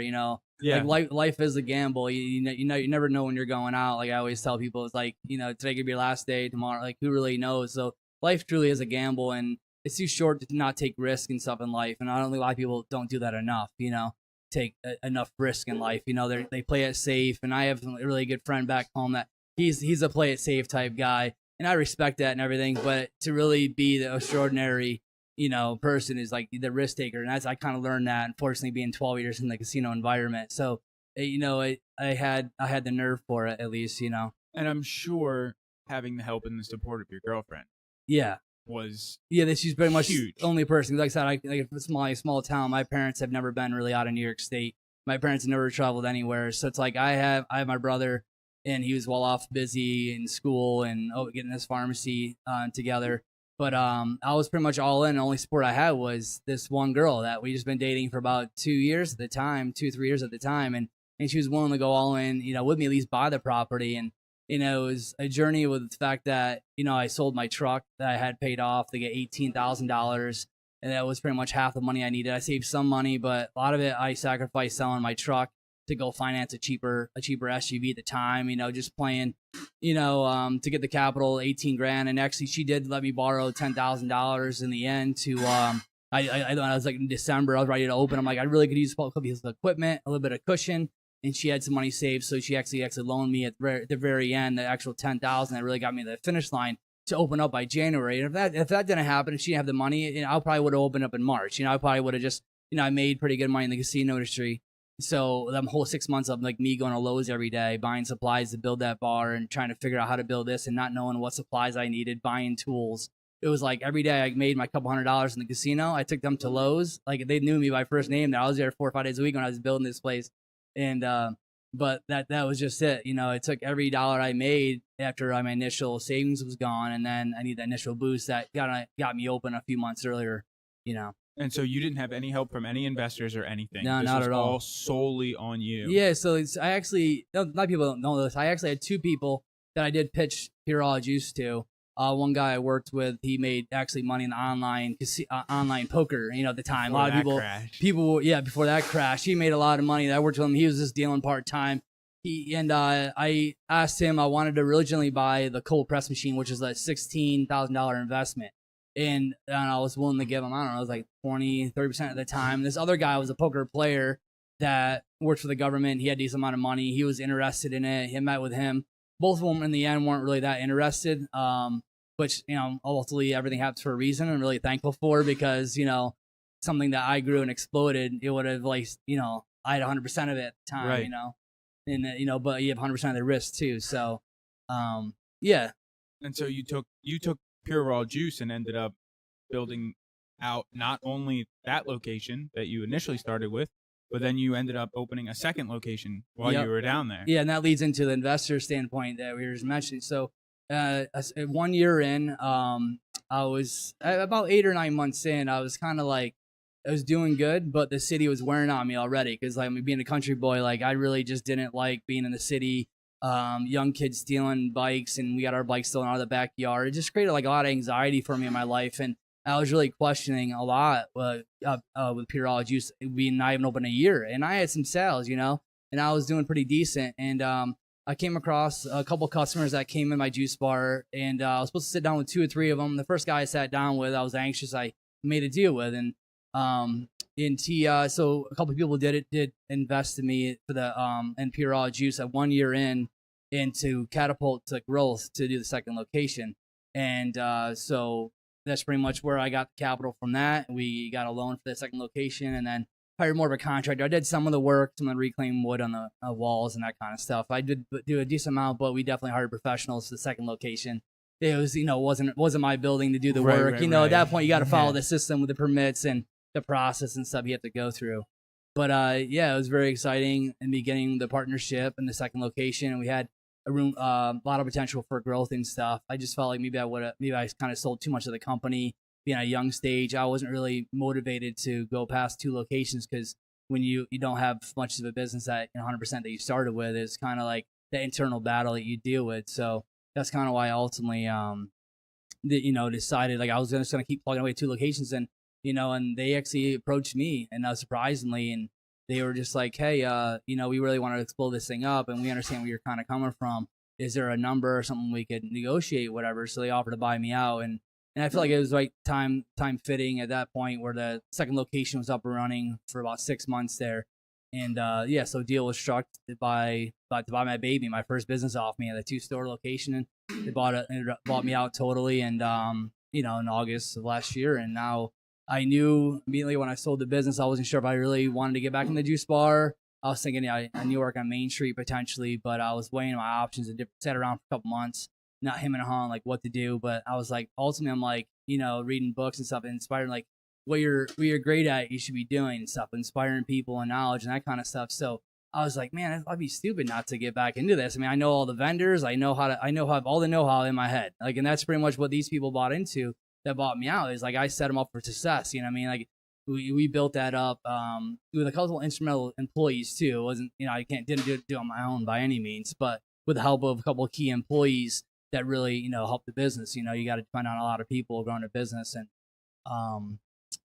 Yeah. Like life is a gamble. You never know when you're going out. Like I always tell people, it's like today could be your last day. Tomorrow, like who really knows? So life truly is a gamble, and it's too short to not take risk and stuff in life. And I don't think a lot of people don't do that enough. Take enough risk in life. They play it safe. And I have a really good friend back home that he's a play it safe type guy, and I respect that and everything. But to really be the extraordinary person is like the risk taker, and I kind of learned that, unfortunately, being 12 years in the casino environment. So I had the nerve for it, at least. And I'm sure having the help and the support of your girlfriend was that she's pretty much huge. The only person. Like I said, it's my small town. My parents have never been really out of New York State. My parents have never traveled anywhere. So it's like I have my brother, and he was well off, busy in school and getting his pharmacy together. But I was pretty much all in. The only support I had was this one girl that we just been dating for about 2 years at the time, 2-3 years at the time, and she was willing to go all in, with me, at least buy the property. And it was a journey with the fact that I sold my truck that I had paid off to get $18,000, and that was pretty much half the money I needed. I saved some money, but a lot of it I sacrificed selling my truck to go finance a cheaper SUV at the time, just playing, to get the capital, 18 grand. And actually she did let me borrow $10,000 in the end to, I was like in December, I was ready to open. I'm like, I really could use a couple pieces of equipment, a little bit of cushion. And she had some money saved. So she actually loaned me at the very end, the actual $10,000 that really got me to the finish line to open up by January. And if that didn't happen, if she didn't have the money, I probably would have opened up in March. I probably would have just, I made pretty good money in the casino industry. So that whole 6 months of like me going to Lowe's every day, buying supplies to build that bar and trying to figure out how to build this and not knowing what supplies I needed, buying tools. It was like every day I made my couple $100 in the casino. I took them to Lowe's. Like they knew me by first name. I was there 4 or 5 days a week when I was building this place. And, but that was just it. You know, it took every dollar I made after my initial savings was gone. And then I need the initial boost that got me open a few months earlier, you know. And so you didn't have any help from any investors or anything. No, this not was at all. All solely on you. Yeah, so I actually, a lot of people don't know this. I actually had 2 people that I did pitch Pure Raw Juice to. One guy I worked with, he made actually money in online poker. You know, at the time, Before a lot of people, yeah, before that crash, he made a lot of money. I worked with him. He was just dealing part time. I asked him. I wanted to originally buy the cold press machine, which is a $16,000 investment. And I was willing to give him, I don't know, it was like 20-30% at the time. This other guy was a poker player that worked for the government. He had a decent amount of money. He was interested in it. He met with him. Both of them in the end weren't really that interested, which, you know, ultimately everything happens for a reason. I'm really thankful for, because, you know, something that I grew and exploded, it would have, like, you know, I had 100% of it at the time, right. You know, and, you know, but you have 100% of the risk too. So, yeah. And so you took Pure Raw Juice and ended up building out not only that location that you initially started with, but then you ended up opening a second location while you were down there. Yeah, and that leads into the investor standpoint that we were just mentioning. So 1 year in, I was about 8 or 9 months in. I was kind of like, I was doing good, but the city was wearing on me already, because like being a country boy, like I really just didn't like being in the city. Young kids stealing bikes, and we got our bikes stolen out of the backyard. It just created like a lot of anxiety for me in my life, and I was really questioning a lot with Pure Raw Juice being not even open a year, and I had some sales, you know, and I was doing pretty decent. And I came across a couple customers that came in my juice bar, and I was supposed to sit down with 2 or 3 of them. The first guy I sat down with, I was anxious. I made a deal with, and so a couple of people did invest in me for the in Pure Raw Juice at 1 year in, and to catapult to growth to do the second location. And so that's pretty much where I got the capital from that. We got a loan for the second location, and then hired more of a contractor. I did some of the work, some of the reclaimed wood on the walls and that kind of stuff. I did do a decent amount, but we definitely hired professionals for the second location. It was, you know, wasn't my building to do the work. Right, you know, at that point you got to follow the system with the permits and the process and stuff you have to go through. But yeah, it was very exciting in beginning the partnership in the second location, and we had a lot of potential for growth and stuff. I just felt like maybe I kind of sold too much of the company. Being at a young stage, I wasn't really motivated to go past 2 locations, because when you don't have much of a business at 100% that you started with, it's kind of like the internal battle that you deal with. So that's kind of why I ultimately, decided like I was just gonna keep plugging away 2 locations, and and they actually approached me, and surprisingly, and they were just like, hey, we really want to explode this thing up, and we understand where you're kind of coming from. Is there a number or something we could negotiate, whatever? So they offered to buy me out, and I feel like it was right time fitting at that point, where the second location was up and running for about 6 months there. And so deal was struck to buy my baby, my first business off me at a 2-store location, and they bought me out totally, and in August of last year. And now I knew immediately when I sold the business, I wasn't sure if I really wanted to get back in the juice bar. I was thinking I New York on Main Street potentially, but I was weighing my options and sat around for a couple months, not him and hawing like what to do. But I was like, ultimately, I'm like, reading books and stuff, and inspiring like what you're great at, you should be doing and stuff, inspiring people and knowledge and that kind of stuff. So I was like, man, I'd be stupid not to get back into this. I mean, I know all the vendors, I have all the know-how in my head. Like, and that's pretty much what these people bought into that bought me out, is like, I set them up for success. You know what I mean? Like we built that up with a couple instrumental employees too. It wasn't, I didn't do it on my own by any means, but with the help of a couple of key employees that really, helped the business. You got to depend on a lot of people growing a business. And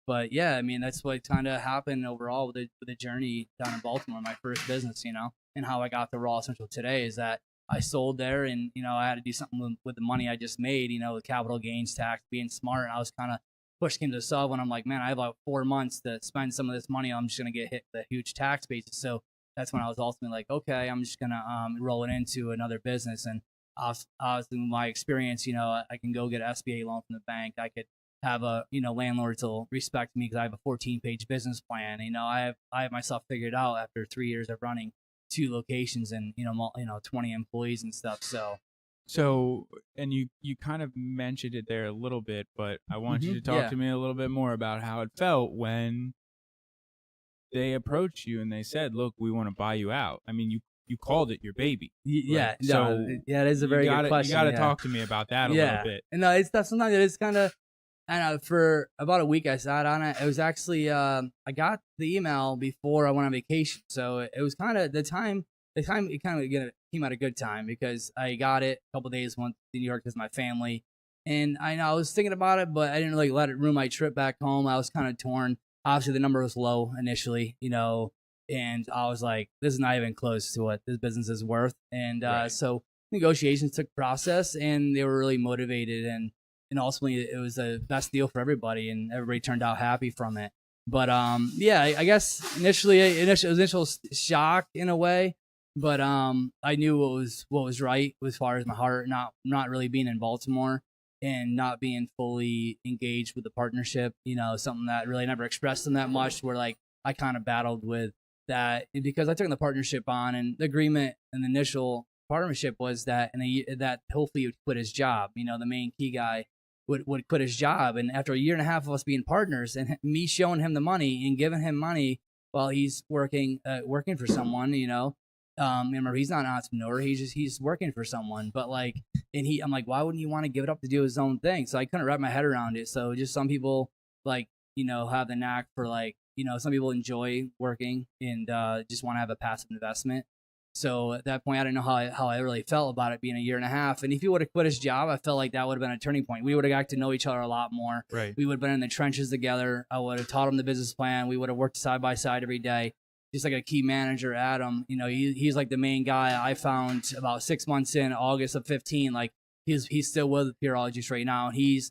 but yeah, I mean, that's what kind of happened overall with the journey down in Baltimore, my first business, and how I got to Raw Central today is that I sold there, and, I had to do something with the money I just made, with capital gains tax, being smart. And I was kind of push came to shove when I'm like, man, I have like 4 months to spend some of this money. I'm just going to get hit with a huge tax basis. So that's when I was ultimately like, okay, I'm just going to roll it into another business. And obviously, my experience, I can go get an SBA loan from the bank. I could have landlords will respect me because I have a 14-page business plan. I have myself figured out after 3 years of running 2 locations and 20 employees and stuff. So, and you kind of mentioned it there a little bit, but I want you to talk to me a little bit more about how it felt when they approached you and they said, "Look, we want to buy you out." I mean, you called it your baby. Yeah. Right? So it is a very good question. You got to talk to me about that a little bit. And no, it's that sometimes it is kind of. I know for about a week I sat on it. It was actually I got the email before I went on vacation, so it was kind of the time. It kind of came at a good time because I got it a couple days went to New York with my family, and I was thinking about it, but I didn't really let it ruin my trip back home. I was kind of torn. Obviously, the number was low initially, and I was like, this is not even close to what this business is worth. And so negotiations took process, and they were really motivated, and ultimately it was the best deal for everybody, and everybody turned out happy from it. But I guess initial shock in a way, but I knew what was right as far as my heart, not really being in Baltimore and not being fully engaged with the partnership. Something that really never expressed them that much. Where like I kind of battled with that because I took the partnership on, and the agreement and the initial partnership was that that hopefully he would quit his job. The main key guy would quit his job, and after a year and a half of us being partners and me showing him the money and giving him money while he's working for someone, remember he's not an entrepreneur, he's working for someone, but like, and I'm like, why wouldn't you want to give it up to do his own thing? So I couldn't wrap my head around it. So just some people like have the knack for like some people enjoy working and just want to have a passive investment. So at that point, I didn't know how I really felt about it being a year and a half. And if he would have quit his job, I felt like that would have been a turning point. We would have got to know each other a lot more. Right. We would have been in the trenches together. I would have taught him the business plan. We would have worked side by side every day. Just like a key manager, Adam, he's like the main guy I found about 6 months in, August of 15. Like he's still with Purologist right now. He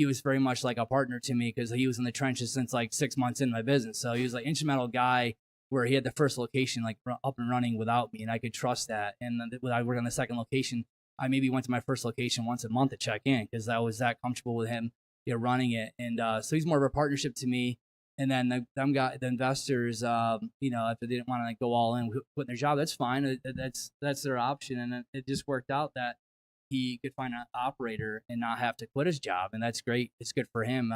was very much like a partner to me because he was in the trenches since like 6 months in my business. So he was like instrumental guy where he had the first location like up and running without me, and I could trust that. And then when I worked on the second location, I maybe went to my first location once a month to check in because I was that comfortable with him, running it. And so he's more of a partnership to me. And then the investors, if they didn't want to like go all in, quit their job, that's fine. That's their option. And it just worked out that he could find an operator and not have to quit his job, and that's great. It's good for him.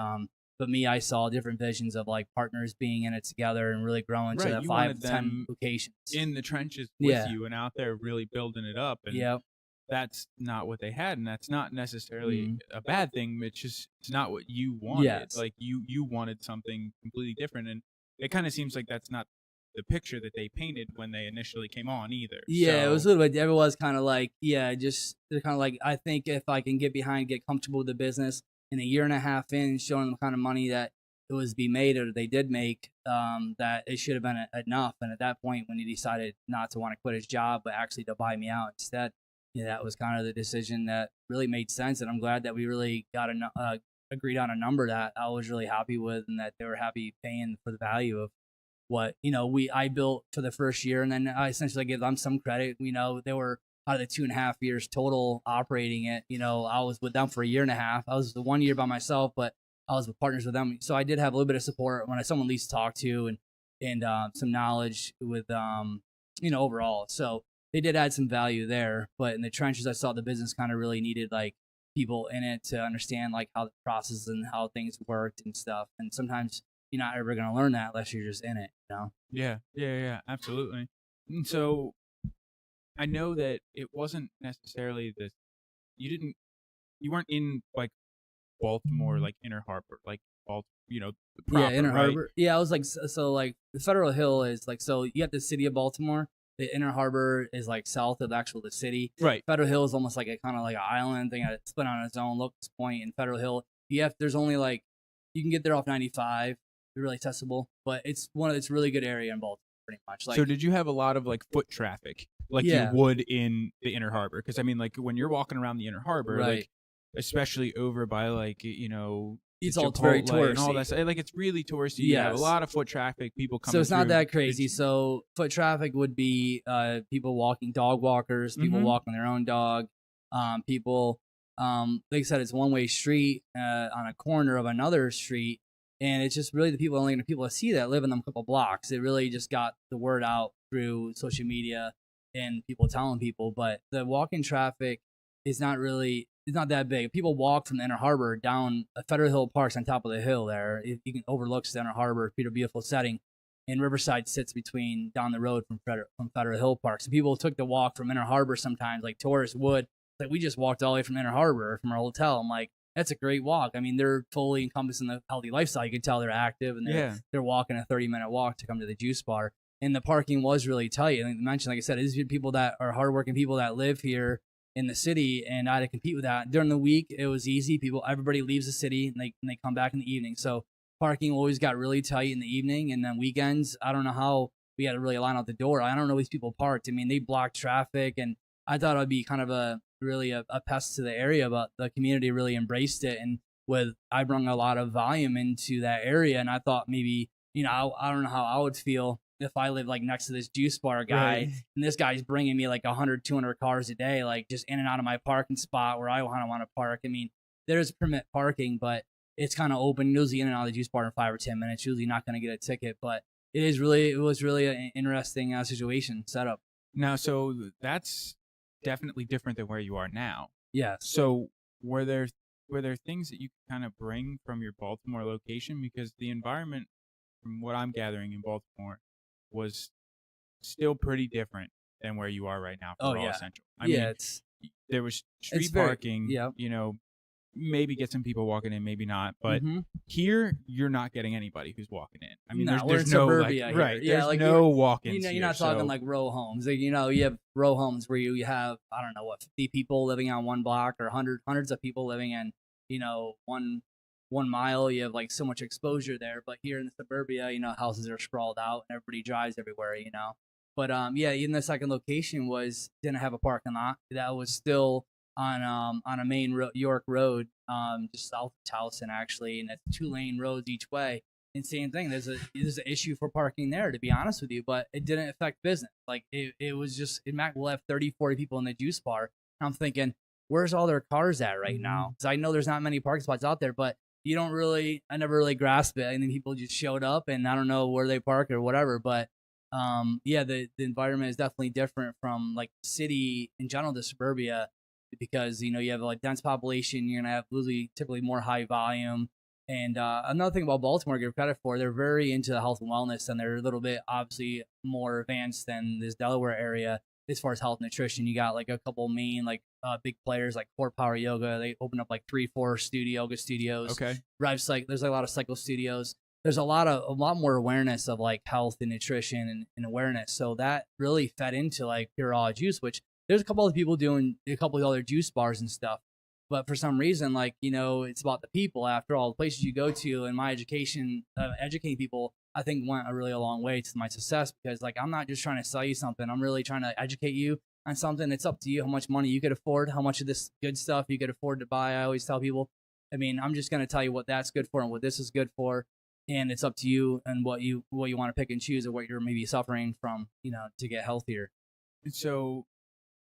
But me, I saw different visions of like partners being in it together and really growing to the 5 to 10 locations in the trenches with you and out there really building it up. And that's not what they had, and that's not necessarily a bad thing. It's not what you wanted. Yes. Like you wanted something completely different, and it kind of seems like that's not the picture that they painted when they initially came on either. Yeah, so, it was a little bit. Everyone was kind of like, they're kind of like, I think if I can get comfortable with the business. In a year and a half in, showing them the kind of money that it was be made or they did make, that it should have been enough. And at that point, when he decided not to want to quit his job, but actually to buy me out instead, that was kind of the decision that really made sense. And I'm glad that we really got agreed on a number that I was really happy with, and that they were happy paying for the value of what I built for the first year. And then I essentially give them some credit. They were out of the 2.5 years total operating it, I was with them for a year and a half. I was the 1 year by myself, but I was with partners with them. So I did have a little bit of support when someone at least talked to and some knowledge with, overall. So they did add some value there. But in the trenches, I saw the business kind of really needed like people in it to understand like how the process and how things worked and stuff. And sometimes you're not ever going to learn that unless you're just in it, Yeah, absolutely. And so I know that it wasn't necessarily you weren't in like Baltimore, like Inner Harbor, like proper, Inner right? Harbor. Yeah, I was like, so like the Federal Hill is like, so you have the city of Baltimore. The Inner Harbor is like south of the city. Right. Federal Hill is almost like a kind of like an island thing that's split on its own. Look, this point in Federal Hill, there's only like, you can get there off 95. It's really accessible, but it's a really good area in Baltimore, pretty much. Like, so did you have a lot of like foot traffic? Like you would in the Inner Harbor, because I mean, like when you're walking around the Inner Harbor, like especially over by like it's all very touristy and all that. Like it's really touristy. You have a lot of foot traffic, people coming. So it's not that crazy. So foot traffic would be people walking, dog walkers, people walking their own dog, people Like I said, it's one way street on a corner of another street, and it's just really the people only the people that see that live in them couple blocks. It really just got the word out through social media and people telling people. But the walk-in traffic is not really it's not that big. People walk from the Inner Harbor down Federal Hill Park's on top of the hill there. You can overlook the Inner Harbor, beautiful setting. And Riverside sits between down the road from Federal Hill Park. So people took the walk from Inner Harbor sometimes, like tourists would. Like we just walked all the way from Inner Harbor from our hotel. I'm like, that's a great walk. I mean, they're fully encompassing the healthy lifestyle. You can tell they're active and they're walking a 30-minute walk to come to the juice bar. And the parking was really tight. And I mentioned, like I said, these are people that are hardworking people that live here in the city, and I had to compete with that. During the week, it was easy. Everybody leaves the city and they come back in the evening. So parking always got really tight in the evening, and then weekends, I don't know how we had to really line out the door. I don't know these people parked. I mean, they blocked traffic, and I thought it would be kind of a pest to the area, but the community really embraced it. And I brought a lot of volume into that area, and I thought maybe, I don't know how I would feel if I lived like next to this juice bar guy, right, and this guy's bringing me like 100, 200 cars a day, like just in and out of my parking spot where I want to park. I mean, there's permit parking, but it's kind of open, usually in and out of the juice bar in 5 or 10 minutes, usually not going to get a ticket, but it was really an interesting situation setup. Now, so that's definitely different than where you are now. Yes. So were there things that you could kind of bring from your Baltimore location? Because the environment, from what I'm gathering in Baltimore, was still pretty different than where you are right now for Raw Central. I mean, there was street parking, maybe get some people walking in, maybe not. But here, you're not getting anybody who's walking in. I mean, there's no suburbia here. Right. There's like no walk-ins. You're not talking like row homes. Like, you have row homes where you have, I don't know what, 50 people living on one block, or hundreds of people living in, 1 mile. You have like so much exposure there. But here in the suburbia, houses are sprawled out and everybody drives everywhere. But even the second location didn't have a parking lot. That was still on a main York Road, just south of Towson actually, and it's 2-lane roads each way. And same thing, there's an issue for parking there, to be honest with you, but it didn't affect business. Like it was just, we'll have 30, 40 people in the juice bar. And I'm thinking, where's all their cars at right now? Because I know there's not many parking spots out there, but I never really grasped it. And then people just showed up, and I don't know where they park or whatever, but the environment is definitely different from like city in general to suburbia, because you have like dense population. You're gonna have typically more high volume. And another thing about Baltimore, I give credit for, they're very into the health and wellness, and they're a little bit obviously more advanced than this Delaware area as far as health and nutrition. You got like a couple main big players like Core Power Yoga. They open up like 3-4 yoga studios. Okay. There's like a lot of cycle studios. There's a lot more awareness of like health and nutrition and awareness. So that really fed into like Pure Raw Juice, which there's a couple other people doing a couple of other juice bars and stuff. But for some reason, it's about the people. After all, the places you go to, and my education, educating people, I think went a long way to my success, because I'm not just trying to sell you something. I'm really trying to educate you on something. It's up to you how much money you could afford, how much of this good stuff you could afford to buy. I always tell people, I mean, I'm just going to tell you what that's good for and what this is good for. And it's up to you and what you want to pick and choose, or what you're maybe suffering from, to get healthier. And so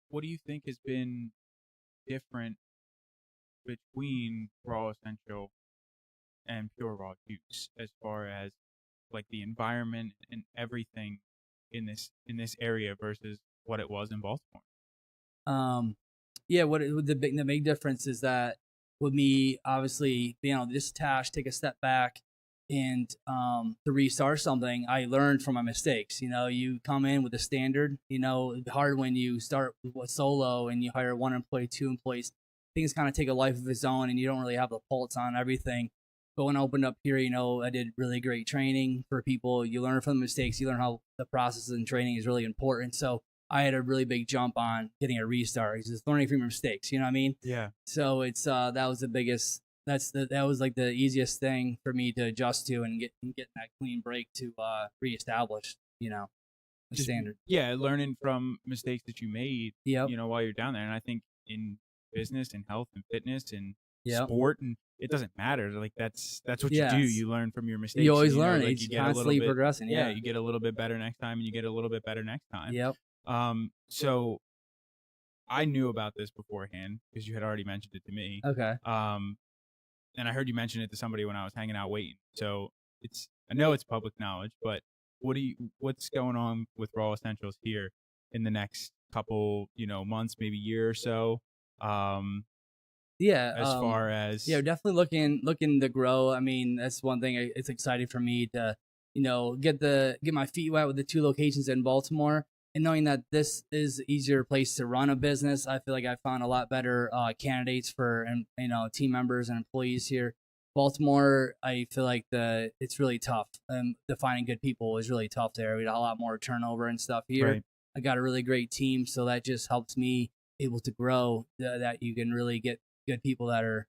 what do you think has been different between Raw Essential and Pure Raw Juice, as far as like the environment and everything in this area versus what it was in Baltimore? The big difference is that with me obviously being able to detach, take a step back, and to restart something, I learned from my mistakes. You come in with a standard. It's hard when you start with solo and you hire 1 employee, 2 employees. Things kind of take a life of its own, and you don't really have the pulse on everything. But when I opened up here, I did really great training for people. You learn from the mistakes. You learn how the process and training is really important. So I had a really big jump on getting a restart. It's just learning from your mistakes. You know what I mean? Yeah. So it's that was the biggest. That was like the easiest thing for me to adjust to and get that clean break to reestablish. The standard. Yeah, learning from mistakes that you made. Yep. While you're down there, and I think in business and health and fitness and Yep. sport, and it doesn't matter. Like that's what Yes. you do. You learn from your mistakes. You always learn. Like, It's you get constantly progressing. Yeah, you get a little bit better next time, and you get a little bit better next time. Yep. So I knew about this beforehand because you had already mentioned it to me. Okay. And I heard you mention it to somebody when I was hanging out waiting. So I know it's public knowledge, but what's going on with Raw Essentials here in the next couple, months, maybe year or so? Yeah. As far as yeah, definitely looking to grow. I mean, that's one thing. It's exciting for me to, get my feet wet with the 2 locations in Baltimore, and knowing that this is an easier place to run a business. I feel like I found a lot better candidates for, and team members and employees here. Baltimore, I feel like it's really tough. Finding good people is really tough there. We got a lot more turnover and stuff here. Right. I got a really great team, so that just helps me able to grow. That you can really get good people that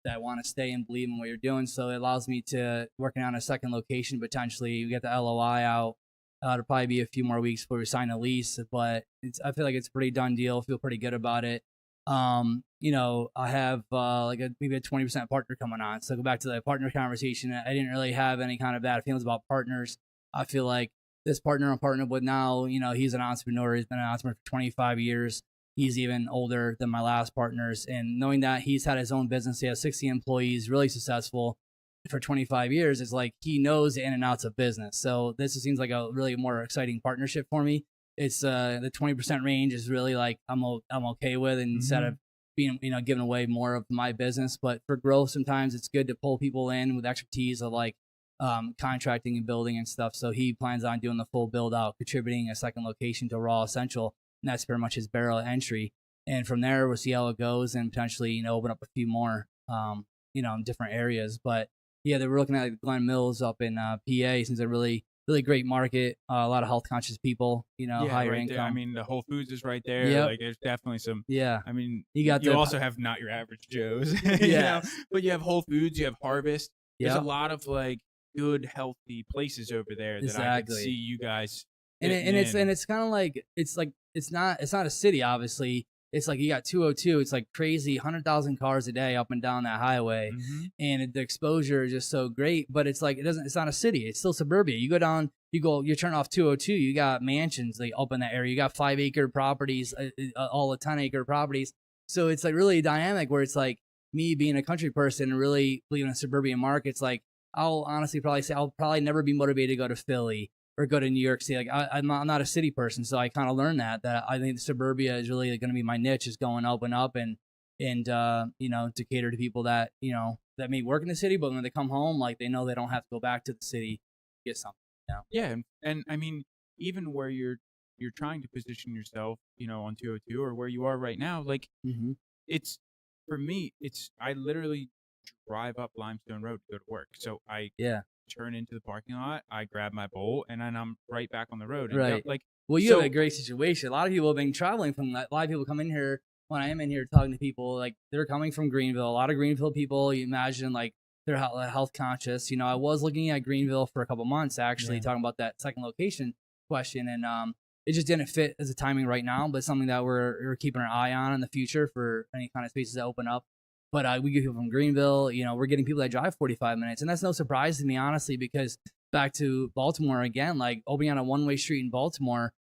want to stay and believe in what you're doing. So it allows me to working on a second location potentially. We get the LOI out. It'll probably be a few more weeks before we sign a lease, but I feel like it's a pretty done deal. Feel pretty good about it. I have maybe a 20% partner coming on. So go back to the partner conversation. I didn't really have any kind of bad feelings about partners. I feel like this partner I'm partnered with now, he's an entrepreneur. He's been an entrepreneur for 25 years. He's even older than my last partners. And knowing that he's had his own business, he has 60 employees, really successful for 25 years, it's like he knows the in and outs of business. So this seems like a really more exciting partnership for me. It's the 20% range is really like I'm okay with, and instead of being giving away more of my business. But for growth, sometimes it's good to pull people in with expertise of like contracting and building and stuff. So he plans on doing the full build out, contributing a second location to Raw Essential. And that's pretty much his barrel entry. And from there, we'll see how it goes and potentially, open up a few more, in different areas. But yeah, they were looking at like Glen Mills up in PA, since a really, really great market. A lot of health conscious people, higher income. There. I mean, the Whole Foods is right there. Yep. Like, there's definitely some. Yeah. I mean, you also have not your average Joes. But you have Whole Foods, you have Harvest. There's a lot of like good, healthy places over there that I could see you guys. It's kind of like it's not a city, obviously. It's like you got 202. It's like crazy, 100,000 cars a day up and down that highway, and the exposure is just so great. But it's like it's not a city. It's still suburbia. You go down, you turn off 202. You got mansions like up in that area. You got 5-acre properties, all the 10-acre properties. So it's like really dynamic. Where it's like me being a country person and really believing in suburban markets. Like I'll honestly probably say I'll probably never be motivated to go to Philly or go to New York City. Like I'm not a city person, so I kind of learned that I think suburbia is really going to be my niche, is going up and up and to cater to people that that may work in the city, but when they come home, like they know they don't have to go back to the city to get something. Yeah, and I mean, even where you're trying to position yourself, on 202 or where you are right now, like it's for me, I literally drive up Limestone Road to go to work, so I turn into the parking lot, I grab my bowl, and then I'm right back on the road. And right. You have a great situation. A lot of people have been traveling from that. A lot of people come in here when I am in here talking to people, like they're coming from Greenville. A lot of Greenville people, you imagine, like they're health conscious. I was looking at Greenville for a couple months, actually, talking about that second location question, and it just didn't fit as a timing right now, but something that we're keeping our eye on in the future for any kind of spaces that open up. But we get people from Greenville, we're getting people that drive 45 minutes. And that's no surprise to me, honestly, because back to Baltimore again, like opening on a one-way street in Baltimore,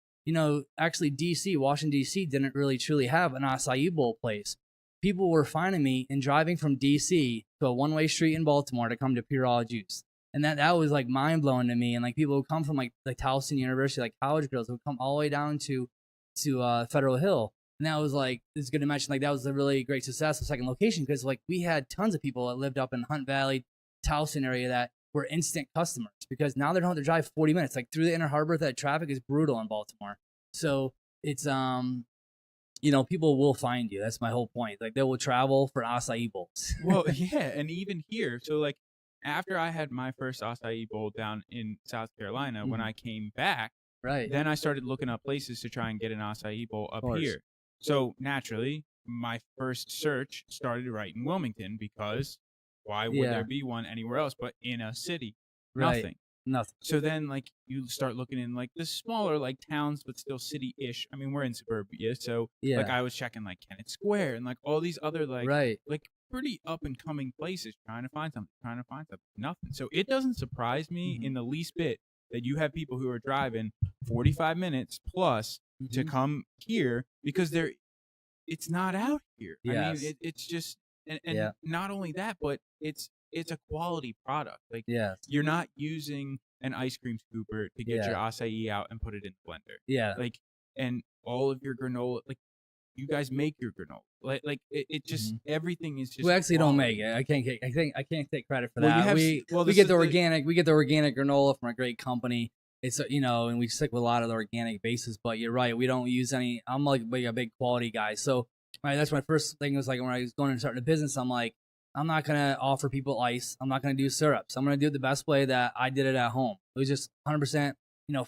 actually Washington, D.C. didn't really truly have an acai bowl place. People were finding me and driving from D.C. to a one-way street in Baltimore to come to Pure Raw Juice. And that was like mind-blowing to me. And like people would come from like Towson University, like college girls would come all the way down to Federal Hill. And that was like, it's good to mention, like that was a really great success of second location, because like we had tons of people that lived up in Hunt Valley, Towson area that were instant customers, because now they don't have to drive 40 minutes. Like through the Inner Harbor, that traffic is brutal in Baltimore. So it's, people will find you. That's my whole point. Like they will travel for acai bowls. Well, yeah. And even here, so like after I had my first acai bowl down in South Carolina, when I came back, then I started looking up places to try and get an acai bowl up here. So naturally, my first search started right in Wilmington, because why would there be one anywhere else but in a city? Nothing. So then, like, you start looking in like the smaller like towns, but still city-ish. I mean, we're in suburbia, so like I was checking like Kennett Square and like all these other like pretty up and coming places, trying to find something, nothing. So it doesn't surprise me in the least bit that you have people who are driving 45 minutes plus to come here because it's not out here. I mean, it's just, and not only that, but it's a quality product. Like, you're not using an ice cream scooper to get your acai out and put it in the blender. Like, and all of your granola, like, you guys make your granola. Like it just everything is just. We actually don't make it. I can't take credit for that. We get the organic granola from a great company. It's and we stick with a lot of the organic bases. But you're right, we don't use any. I'm like a big quality guy, so that's my first thing. Was like when I was going to start a business, I'm like, I'm not gonna offer people ice. I'm not gonna do syrups. I'm gonna do it the best way that I did it at home. It was just 100%,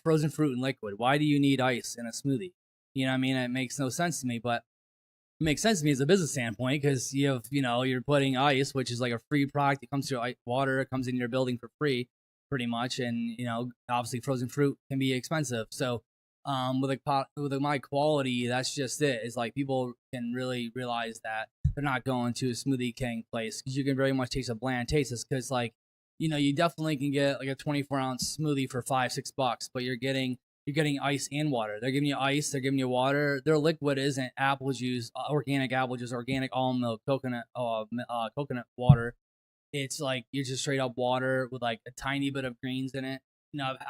frozen fruit and liquid. Why do you need ice in a smoothie? You know what I mean? It makes no sense to me, but it makes sense to me as a business standpoint because you have, you're putting ice, which is like a free product. It comes through water. It comes in your building for free pretty much. And, obviously frozen fruit can be expensive. So with my quality, that's just it. It's like people can really realize that they're not going to a Smoothie King place because you can very much taste a bland taste. It's because you definitely can get like a 24-ounce smoothie for $5-6, but you're getting ice and water. They're giving you ice. They're giving you water. Their liquid isn't apple juice, organic apple juice, organic almond milk, coconut water. It's like you're just straight up water with like a tiny bit of greens in it.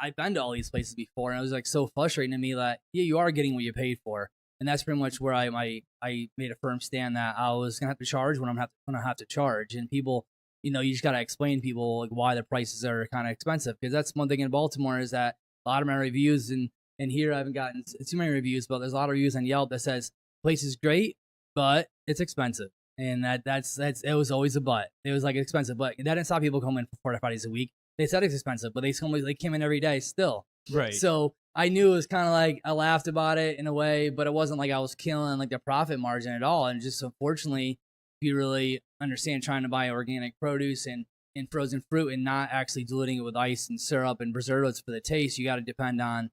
I've been to all these places before, and it was like so frustrating to me that you are getting what you paid for, and that's pretty much where I made a firm stand that I was gonna have to charge when I have to charge, and people, you just gotta explain to people like why the prices are kind of expensive, because that's one thing in Baltimore is that a lot of my reviews and here I haven't gotten too many reviews, but there's a lot of reviews on Yelp that says place is great, but it's expensive. And that's it was always a but. It was like expensive, but that didn't stop people coming for 4 to 5 days a week. They said it's expensive, but they came in every day still. Right. So I knew it was kind of like I laughed about it in a way, but it wasn't like I was killing like the profit margin at all. And just unfortunately, if you really understand trying to buy organic produce and frozen fruit and not actually diluting it with ice and syrup and preservatives for the taste, you got to depend on,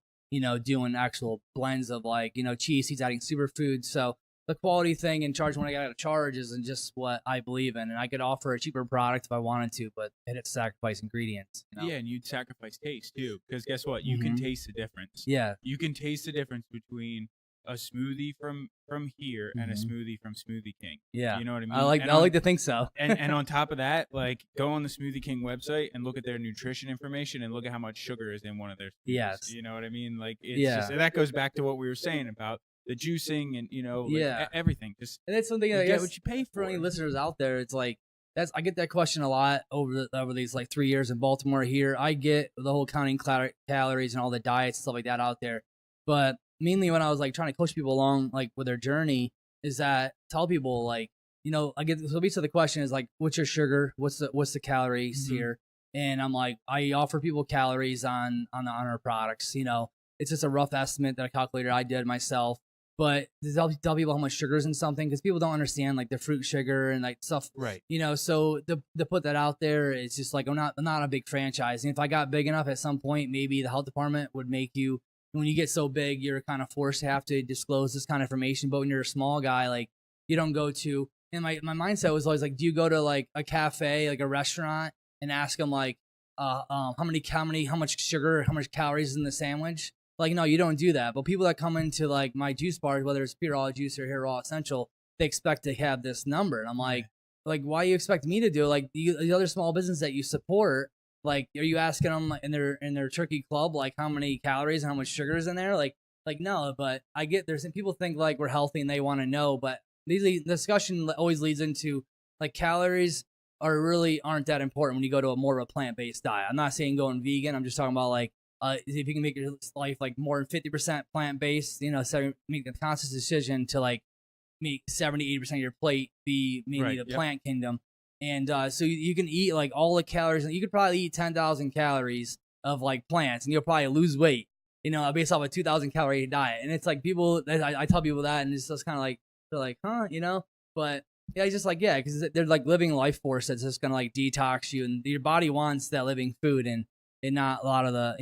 doing actual blends of like, chia seeds, adding superfoods. So the quality thing and charge when I got to charge isn't just what I believe in. And I could offer a cheaper product if I wanted to, but I'd have to sacrifice ingredients. Yeah, and you'd sacrifice taste too. Because guess what? You can taste the difference. Yeah. You can taste the difference between a smoothie from here and a smoothie from Smoothie King. Yeah. You know what I mean? I like to think so. and on top of that, like, go on the Smoothie King website and look at their nutrition information and look at how much sugar is in one of their smoothies. Yes. You know what I mean? Like, it's just, and that goes back to what we were saying about the juicing and everything. Just, and that's something I get guess what you pay for. Any listeners out there, it's like I get that question a lot over these like 3 years in Baltimore here. I get the whole counting calories and all the diets and stuff like that out there, but mainly when I was like trying to coach people along like with their journey is that tell people like, I get so basically the question is like, what's your sugar? What's the calories here? And I'm like, I offer people calories on our products. It's just a rough estimate that a calculator I did myself. But to tell people how much sugar is in something, because people don't understand like the fruit sugar and like stuff, right? So to put that out there, it's just like I'm not a big franchise. And if I got big enough at some point, maybe the health department would make you. When you get so big, you're kind of forced to have to disclose this kind of information. But when you're a small guy, like you don't go to. And my mindset was always like, do you go to like a cafe, like a restaurant, and ask them like, how much sugar, how much calories is in the sandwich? Like, no, you don't do that. But people that come into like my juice bars, whether it's Pure Raw Juice or Here Raw Essential, they expect to have this number. And I'm like, why you expect me to do it? Like the other small business that you support, like, are you asking them in their turkey club, like how many calories and how much sugar is in there? Like no, but I get there's people think like we're healthy and they want to know, but the discussion always leads into like calories aren't that important when you go to a more of a plant-based diet. I'm not saying going vegan. I'm just talking about like, if you can make your life like more than 50% plant-based, so make a conscious decision to like make 70-80% of your plate be maybe the plant kingdom. And so you can eat like all the calories, and you could probably eat 10,000 calories of like plants, and you'll probably lose weight, based off a 2,000 calorie diet. And it's like people, I tell people that, and it's just kind of like, they're like, huh, but yeah, it's just like, yeah, because they're like living life force that's just gonna like detox you, and your body wants that living food, and not a lot of the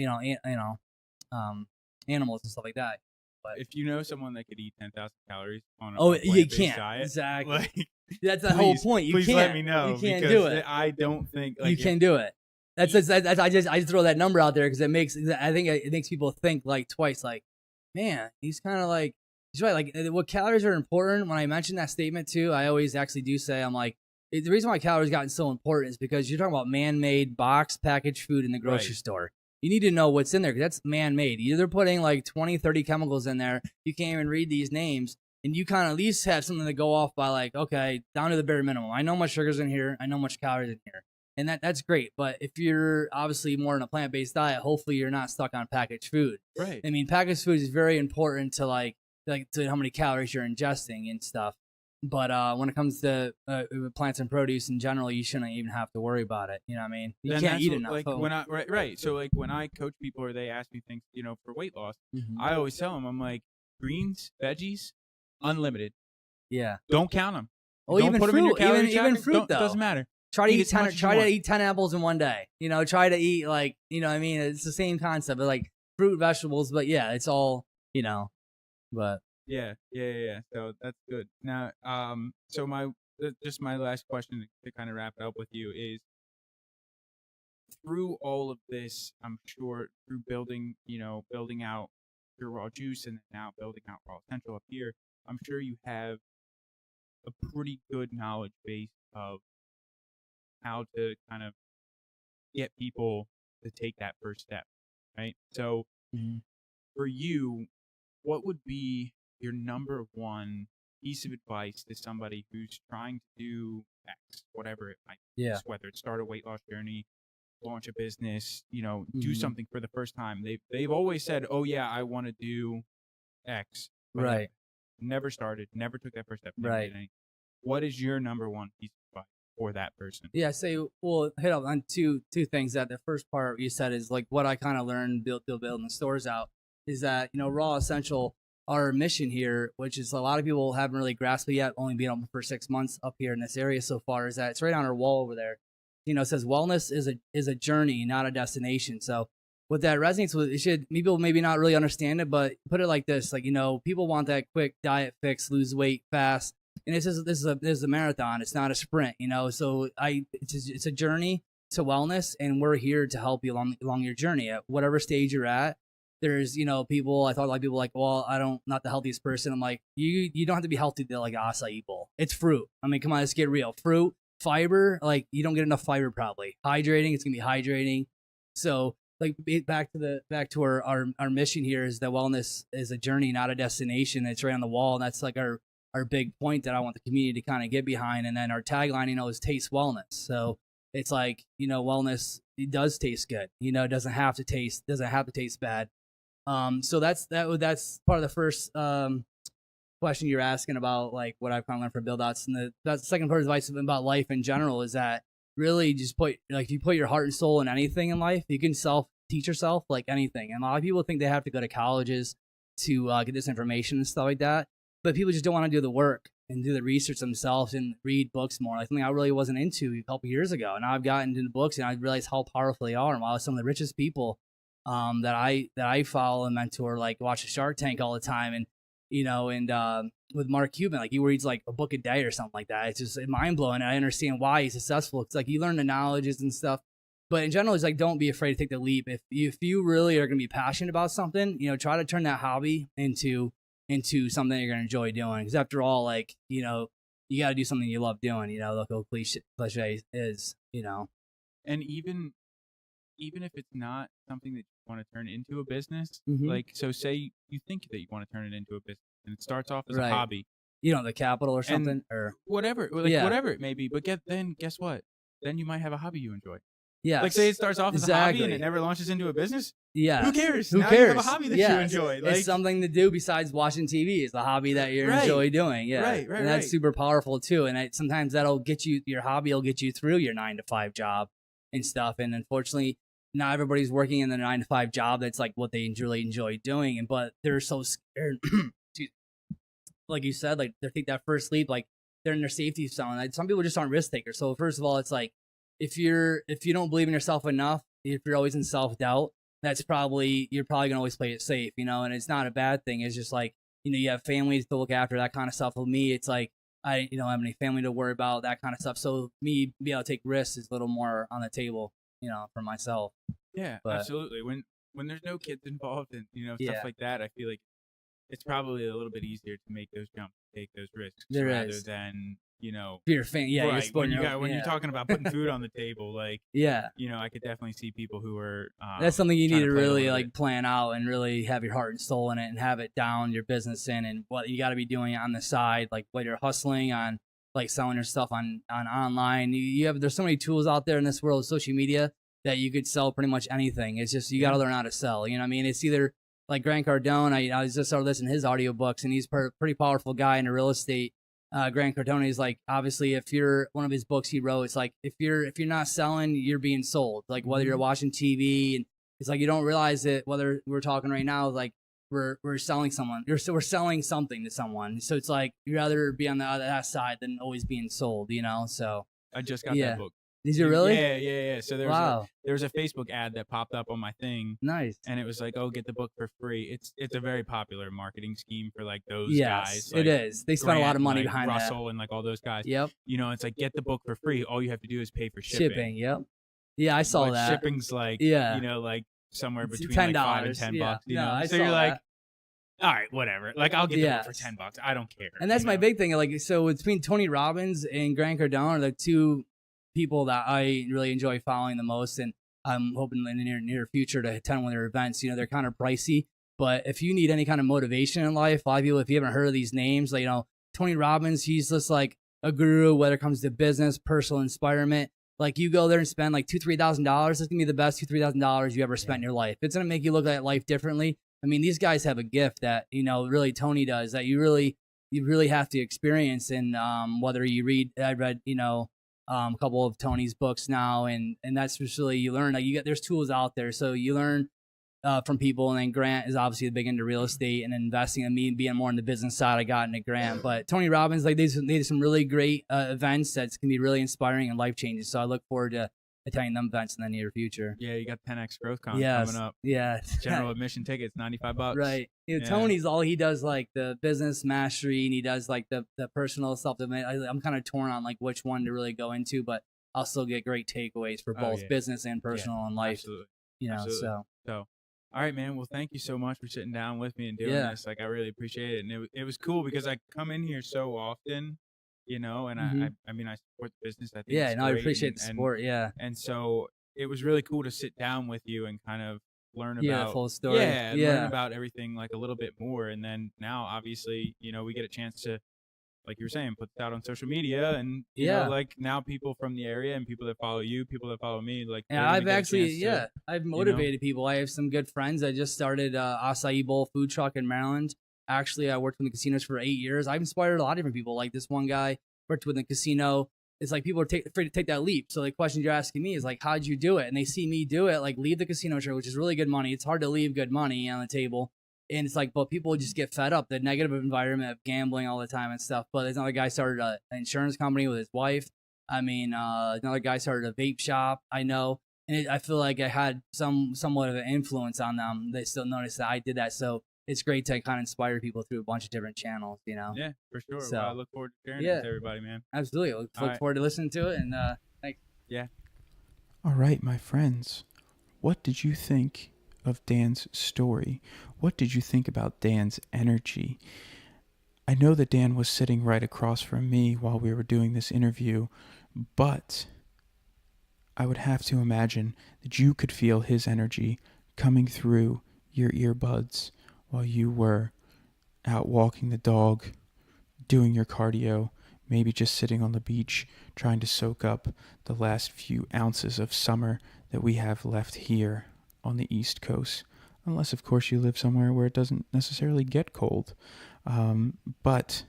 animals and stuff like that. But if you know someone that could eat 10,000 calories on a you can't diet, exactly. Like, that's the whole point. You please can't let me know. You can't because do it. I don't think like, you can do it. I just throw that number out there because it makes people think like twice. Like, man, he's kind of like he's right. Like, what calories are important. When I mention that statement too, I always actually do say I'm like the reason why calories gotten so important is because you're talking about man-made box packaged food in the grocery store. You need to know what's in there because that's man-made. Either they're putting like 20, 30 chemicals in there. You can't even read these names. And you kind of at least have something to go off by like, okay, down to the bare minimum. I know how much sugar's in here. I know how much calories in here. And that's great. But if you're obviously more in a plant-based diet, hopefully you're not stuck on packaged food. Right. I mean, packaged food is very important to like to how many calories you're ingesting and stuff. But when it comes to plants and produce in general, you shouldn't even have to worry about it. You know what I mean? You can't eat enough. Like when right. So like when I coach people or they ask me things, for weight loss, I always tell them, I'm like, greens, veggies, unlimited. Yeah. Don't count them. Oh, don't even put fruit. Them in your calorie Even fruit though. Doesn't matter. Try to eat 10 apples in one day. Try to eat like what I mean. It's the same concept, but like fruit, vegetables. But yeah, it's all But yeah. So that's good. Now, so my last question to kind of wrap it up with you is, through all of this, I'm sure through building out your raw juice and now building out raw essential up here, I'm sure you have a pretty good knowledge base of how to kind of get people to take that first step, right? So for you, what would be your number one piece of advice to somebody who's trying to do X, whatever it might be, whether it's start a weight loss journey, launch a business, do something for the first time. They've always said, "Oh yeah, I want to do X," but right. Never started, never took that first step. Right. What is your number one piece of advice for that person? Yeah, we'll hit up on two things. That the first part you said is like what I kind of learned building the stores out is that raw essential. Our mission here, which is a lot of people haven't really grasped it yet, only being open for 6 months up here in this area so far, is that it's right on our wall over there. It says wellness is a journey, not a destination. So what that resonates with, people maybe not really understand it, but put it like this: like people want that quick diet fix, lose weight fast, and this is a marathon. It's not a sprint. So it's a journey to wellness, and we're here to help you along your journey at whatever stage you're at. There's, people, I thought like people like, well, not the healthiest person. I'm like, you don't have to be healthy to like acai bowl. It's fruit. I mean, come on, let's get real. Fruit, fiber, like you don't get enough fiber probably. Hydrating, it's going to be hydrating. So like back to our mission here is that wellness is a journey, not a destination. It's right on the wall. And that's like our big point that I want the community to kind of get behind. And then our tagline, is taste wellness. So it's like, wellness, it does taste good. It doesn't have to taste bad. So that's part of the first question you're asking about, like what I've kind of learned from build outs, and that's the second part of advice about life in general is that really just if you put your heart and soul in anything in life, you can teach yourself like anything. And a lot of people think they have to go to colleges to get this information and stuff like that, but people just don't want to do the work and do the research themselves and read books more. Like something I really wasn't into a couple years ago, and now I've gotten into books and I realized how powerful they are. And while some of the richest people that I follow and mentor, like watch Shark Tank all the time, and with Mark Cuban, like he reads like a book a day or something like that. It's just mind blowing, and I understand why he's successful. It's like you learn the knowledges and stuff, but in general, it's like don't be afraid to take the leap. If you really are going to be passionate about something, try to turn that hobby into something you're going to enjoy doing. Because after all, like you got to do something you love doing. The whole cliche is. And even if it's not something that you want to turn into a business, like, so say you think that you want to turn it into a business and it starts off as a hobby. The capital or something or whatever, whatever it may be. But guess what? Then you might have a hobby you enjoy. Yeah. Like say it starts off as a hobby and it never launches into a business. Yeah. Who cares? Who now cares? You have a hobby that you enjoy. It's something to do besides watching TV. It's a hobby that you enjoy doing. Yeah. Right. And that's super powerful too. And sometimes that'll get you, your hobby will get you through your 9-to-5 job and stuff. And unfortunately, not everybody's working in the 9-to-5 job. That's like what they really enjoy doing. But they're so scared. Like you said, like they take that first leap, like they're in their safety zone. Like, some people just aren't risk takers. So first of all, it's like if you don't believe in yourself enough, if you're always in self-doubt, you're probably gonna always play it safe, and it's not a bad thing. It's just like, you have families to look after, that kind of stuff. With me, it's like I don't have any family to worry about, that kind of stuff. So me being able to take risks is a little more on the table. for myself. Yeah, But absolutely. When there's no kids involved and stuff yeah, like that, I feel like it's probably a little bit easier to make those jumps, take those risks, there rather is. than If you're a fan, yeah, you're right when supporting your own, when you're yeah, talking about putting food on the table, like yeah. I could definitely see people who are That's something you need trying to to play it a really little like bit. plan out and really have your heart and soul in it and have it down your business in and what you got to be doing on the side, like what you're hustling on, like selling your stuff on online. There's so many tools out there in this world of social media that you could sell pretty much anything. It's just you got to learn how to sell. You know what I mean? It's either like Grant Cardone. I just started listening to his audiobooks, and he's a pretty powerful guy in the real estate. Grant Cardone is like, obviously, if you're one of his books he wrote, it's like if you're not selling, you're being sold. Like whether you're watching TV, and it's like you don't realize it. Whether we're talking right now, like we're selling someone, we're selling something to someone. So it's like you rather be on that side than always being sold. So I just got that book. Did you really? Yeah. So there was a Facebook ad that popped up on my thing. Nice. And it was like, oh, get the book for free. It's a very popular marketing scheme for like those Yes, guys. Like it is. They spend a lot of money behind Russell that. and like all those guys. Yep. It's like get the book for free. All you have to do is pay for shipping. Yep. Yeah, I saw that. Shipping's like like somewhere It's between $10. like $5 and $10. I So saw you're like, that. all right, whatever. Like I'll get the book for $10. I don't care. And that's my big thing. Like, so between Tony Robbins and Grant Cardone are the two people that I really enjoy following the most, and I'm hoping in the near future to attend one of their events. They're kind of pricey, but if you need any kind of motivation in life, a lot of people, if you haven't heard of these names, like Tony Robbins, he's just like a guru when it comes to business, personal inspirement. Like you go there and spend like $2,000-$3,000, it's gonna be the best $2,000-$3,000 you ever spent in your life. It's gonna make you look at life differently. I mean, these guys have a gift that really Tony does that you really have to experience. And whether I read a couple of Tony's books now, and that's just really, you learn like there's tools out there, so you learn from people. And then Grant is obviously big into real estate and investing, and me being more in the business side, I got into Grant. But Tony Robbins, like they did some really great events that's gonna be really inspiring and life changing. So I look forward to attending them events in the near future. Yeah, you got 10X Growth Con coming up. Yeah. General admission tickets, $95. Right. Tony's he does like the business mastery, and he does like the personal stuff. I'm kind of torn on like which one to really go into, but I'll still get great takeaways for both business and personal and life. Absolutely. So all right, man. Well, thank you so much for sitting down with me and doing this. Like, I really appreciate it. And it was cool because I come in here so often, and I mean, I support the business. I think I appreciate the support. And so it was really cool to sit down with you and kind of learn about the full story. Learn about everything like a little bit more. And then now, obviously, we get a chance to, like you were saying, put this out on social media, and you know, like now people from the area and people that follow you, people that follow me, like I've actually I've motivated people. I have some good friends. I just started Acai Bowl food truck in Maryland. Actually, I worked in the casinos for 8 years. I've inspired a lot of different people. Like this one guy worked with the casino. It's like people are afraid to take that leap. So the question you're asking me is like, how'd you do it? And they see me do it, like leave the casino chair, which is really good money. It's hard to leave good money on the table. And it's like, but people just get fed up, the negative environment of gambling all the time and stuff. But there's another guy started an insurance company with his wife. I mean, another guy started a vape shop, I know. And I feel like I had somewhat of an influence on them. They still notice that I did that. So it's great to kind of inspire people through a bunch of different channels, Yeah, for sure. So, well, I look forward to sharing it with everybody, man. Absolutely. Look forward to listening to it. And thanks. Yeah. All right, my friends. What did you think of Dan's story? What did you think about Dan's energy? I know that Dan was sitting right across from me while we were doing this interview, but I would have to imagine that you could feel his energy coming through your earbuds while you were out walking the dog, doing your cardio, maybe just sitting on the beach trying to soak up the last few ounces of summer that we have left here on the East Coast. Unless, of course, you live somewhere where it doesn't necessarily get cold. But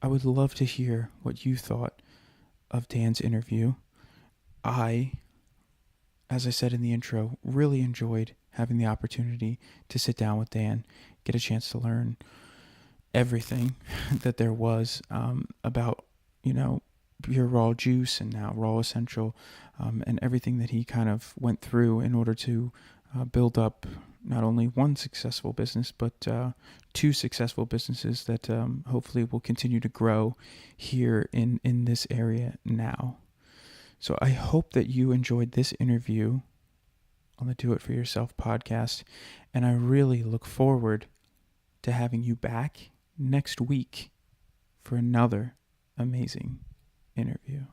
I would love to hear what you thought of Dan's interview. I, as I said in the intro, really enjoyed having the opportunity to sit down with Dan, get a chance to learn everything that there was about, Pure Raw Juice and now Raw Essential, and everything that he kind of went through in order to build up not only one successful business, but two successful businesses that hopefully will continue to grow here in this area now. So I hope that you enjoyed this interview on the Do It For Yourself podcast, and I really look forward to having you back next week for another amazing interview.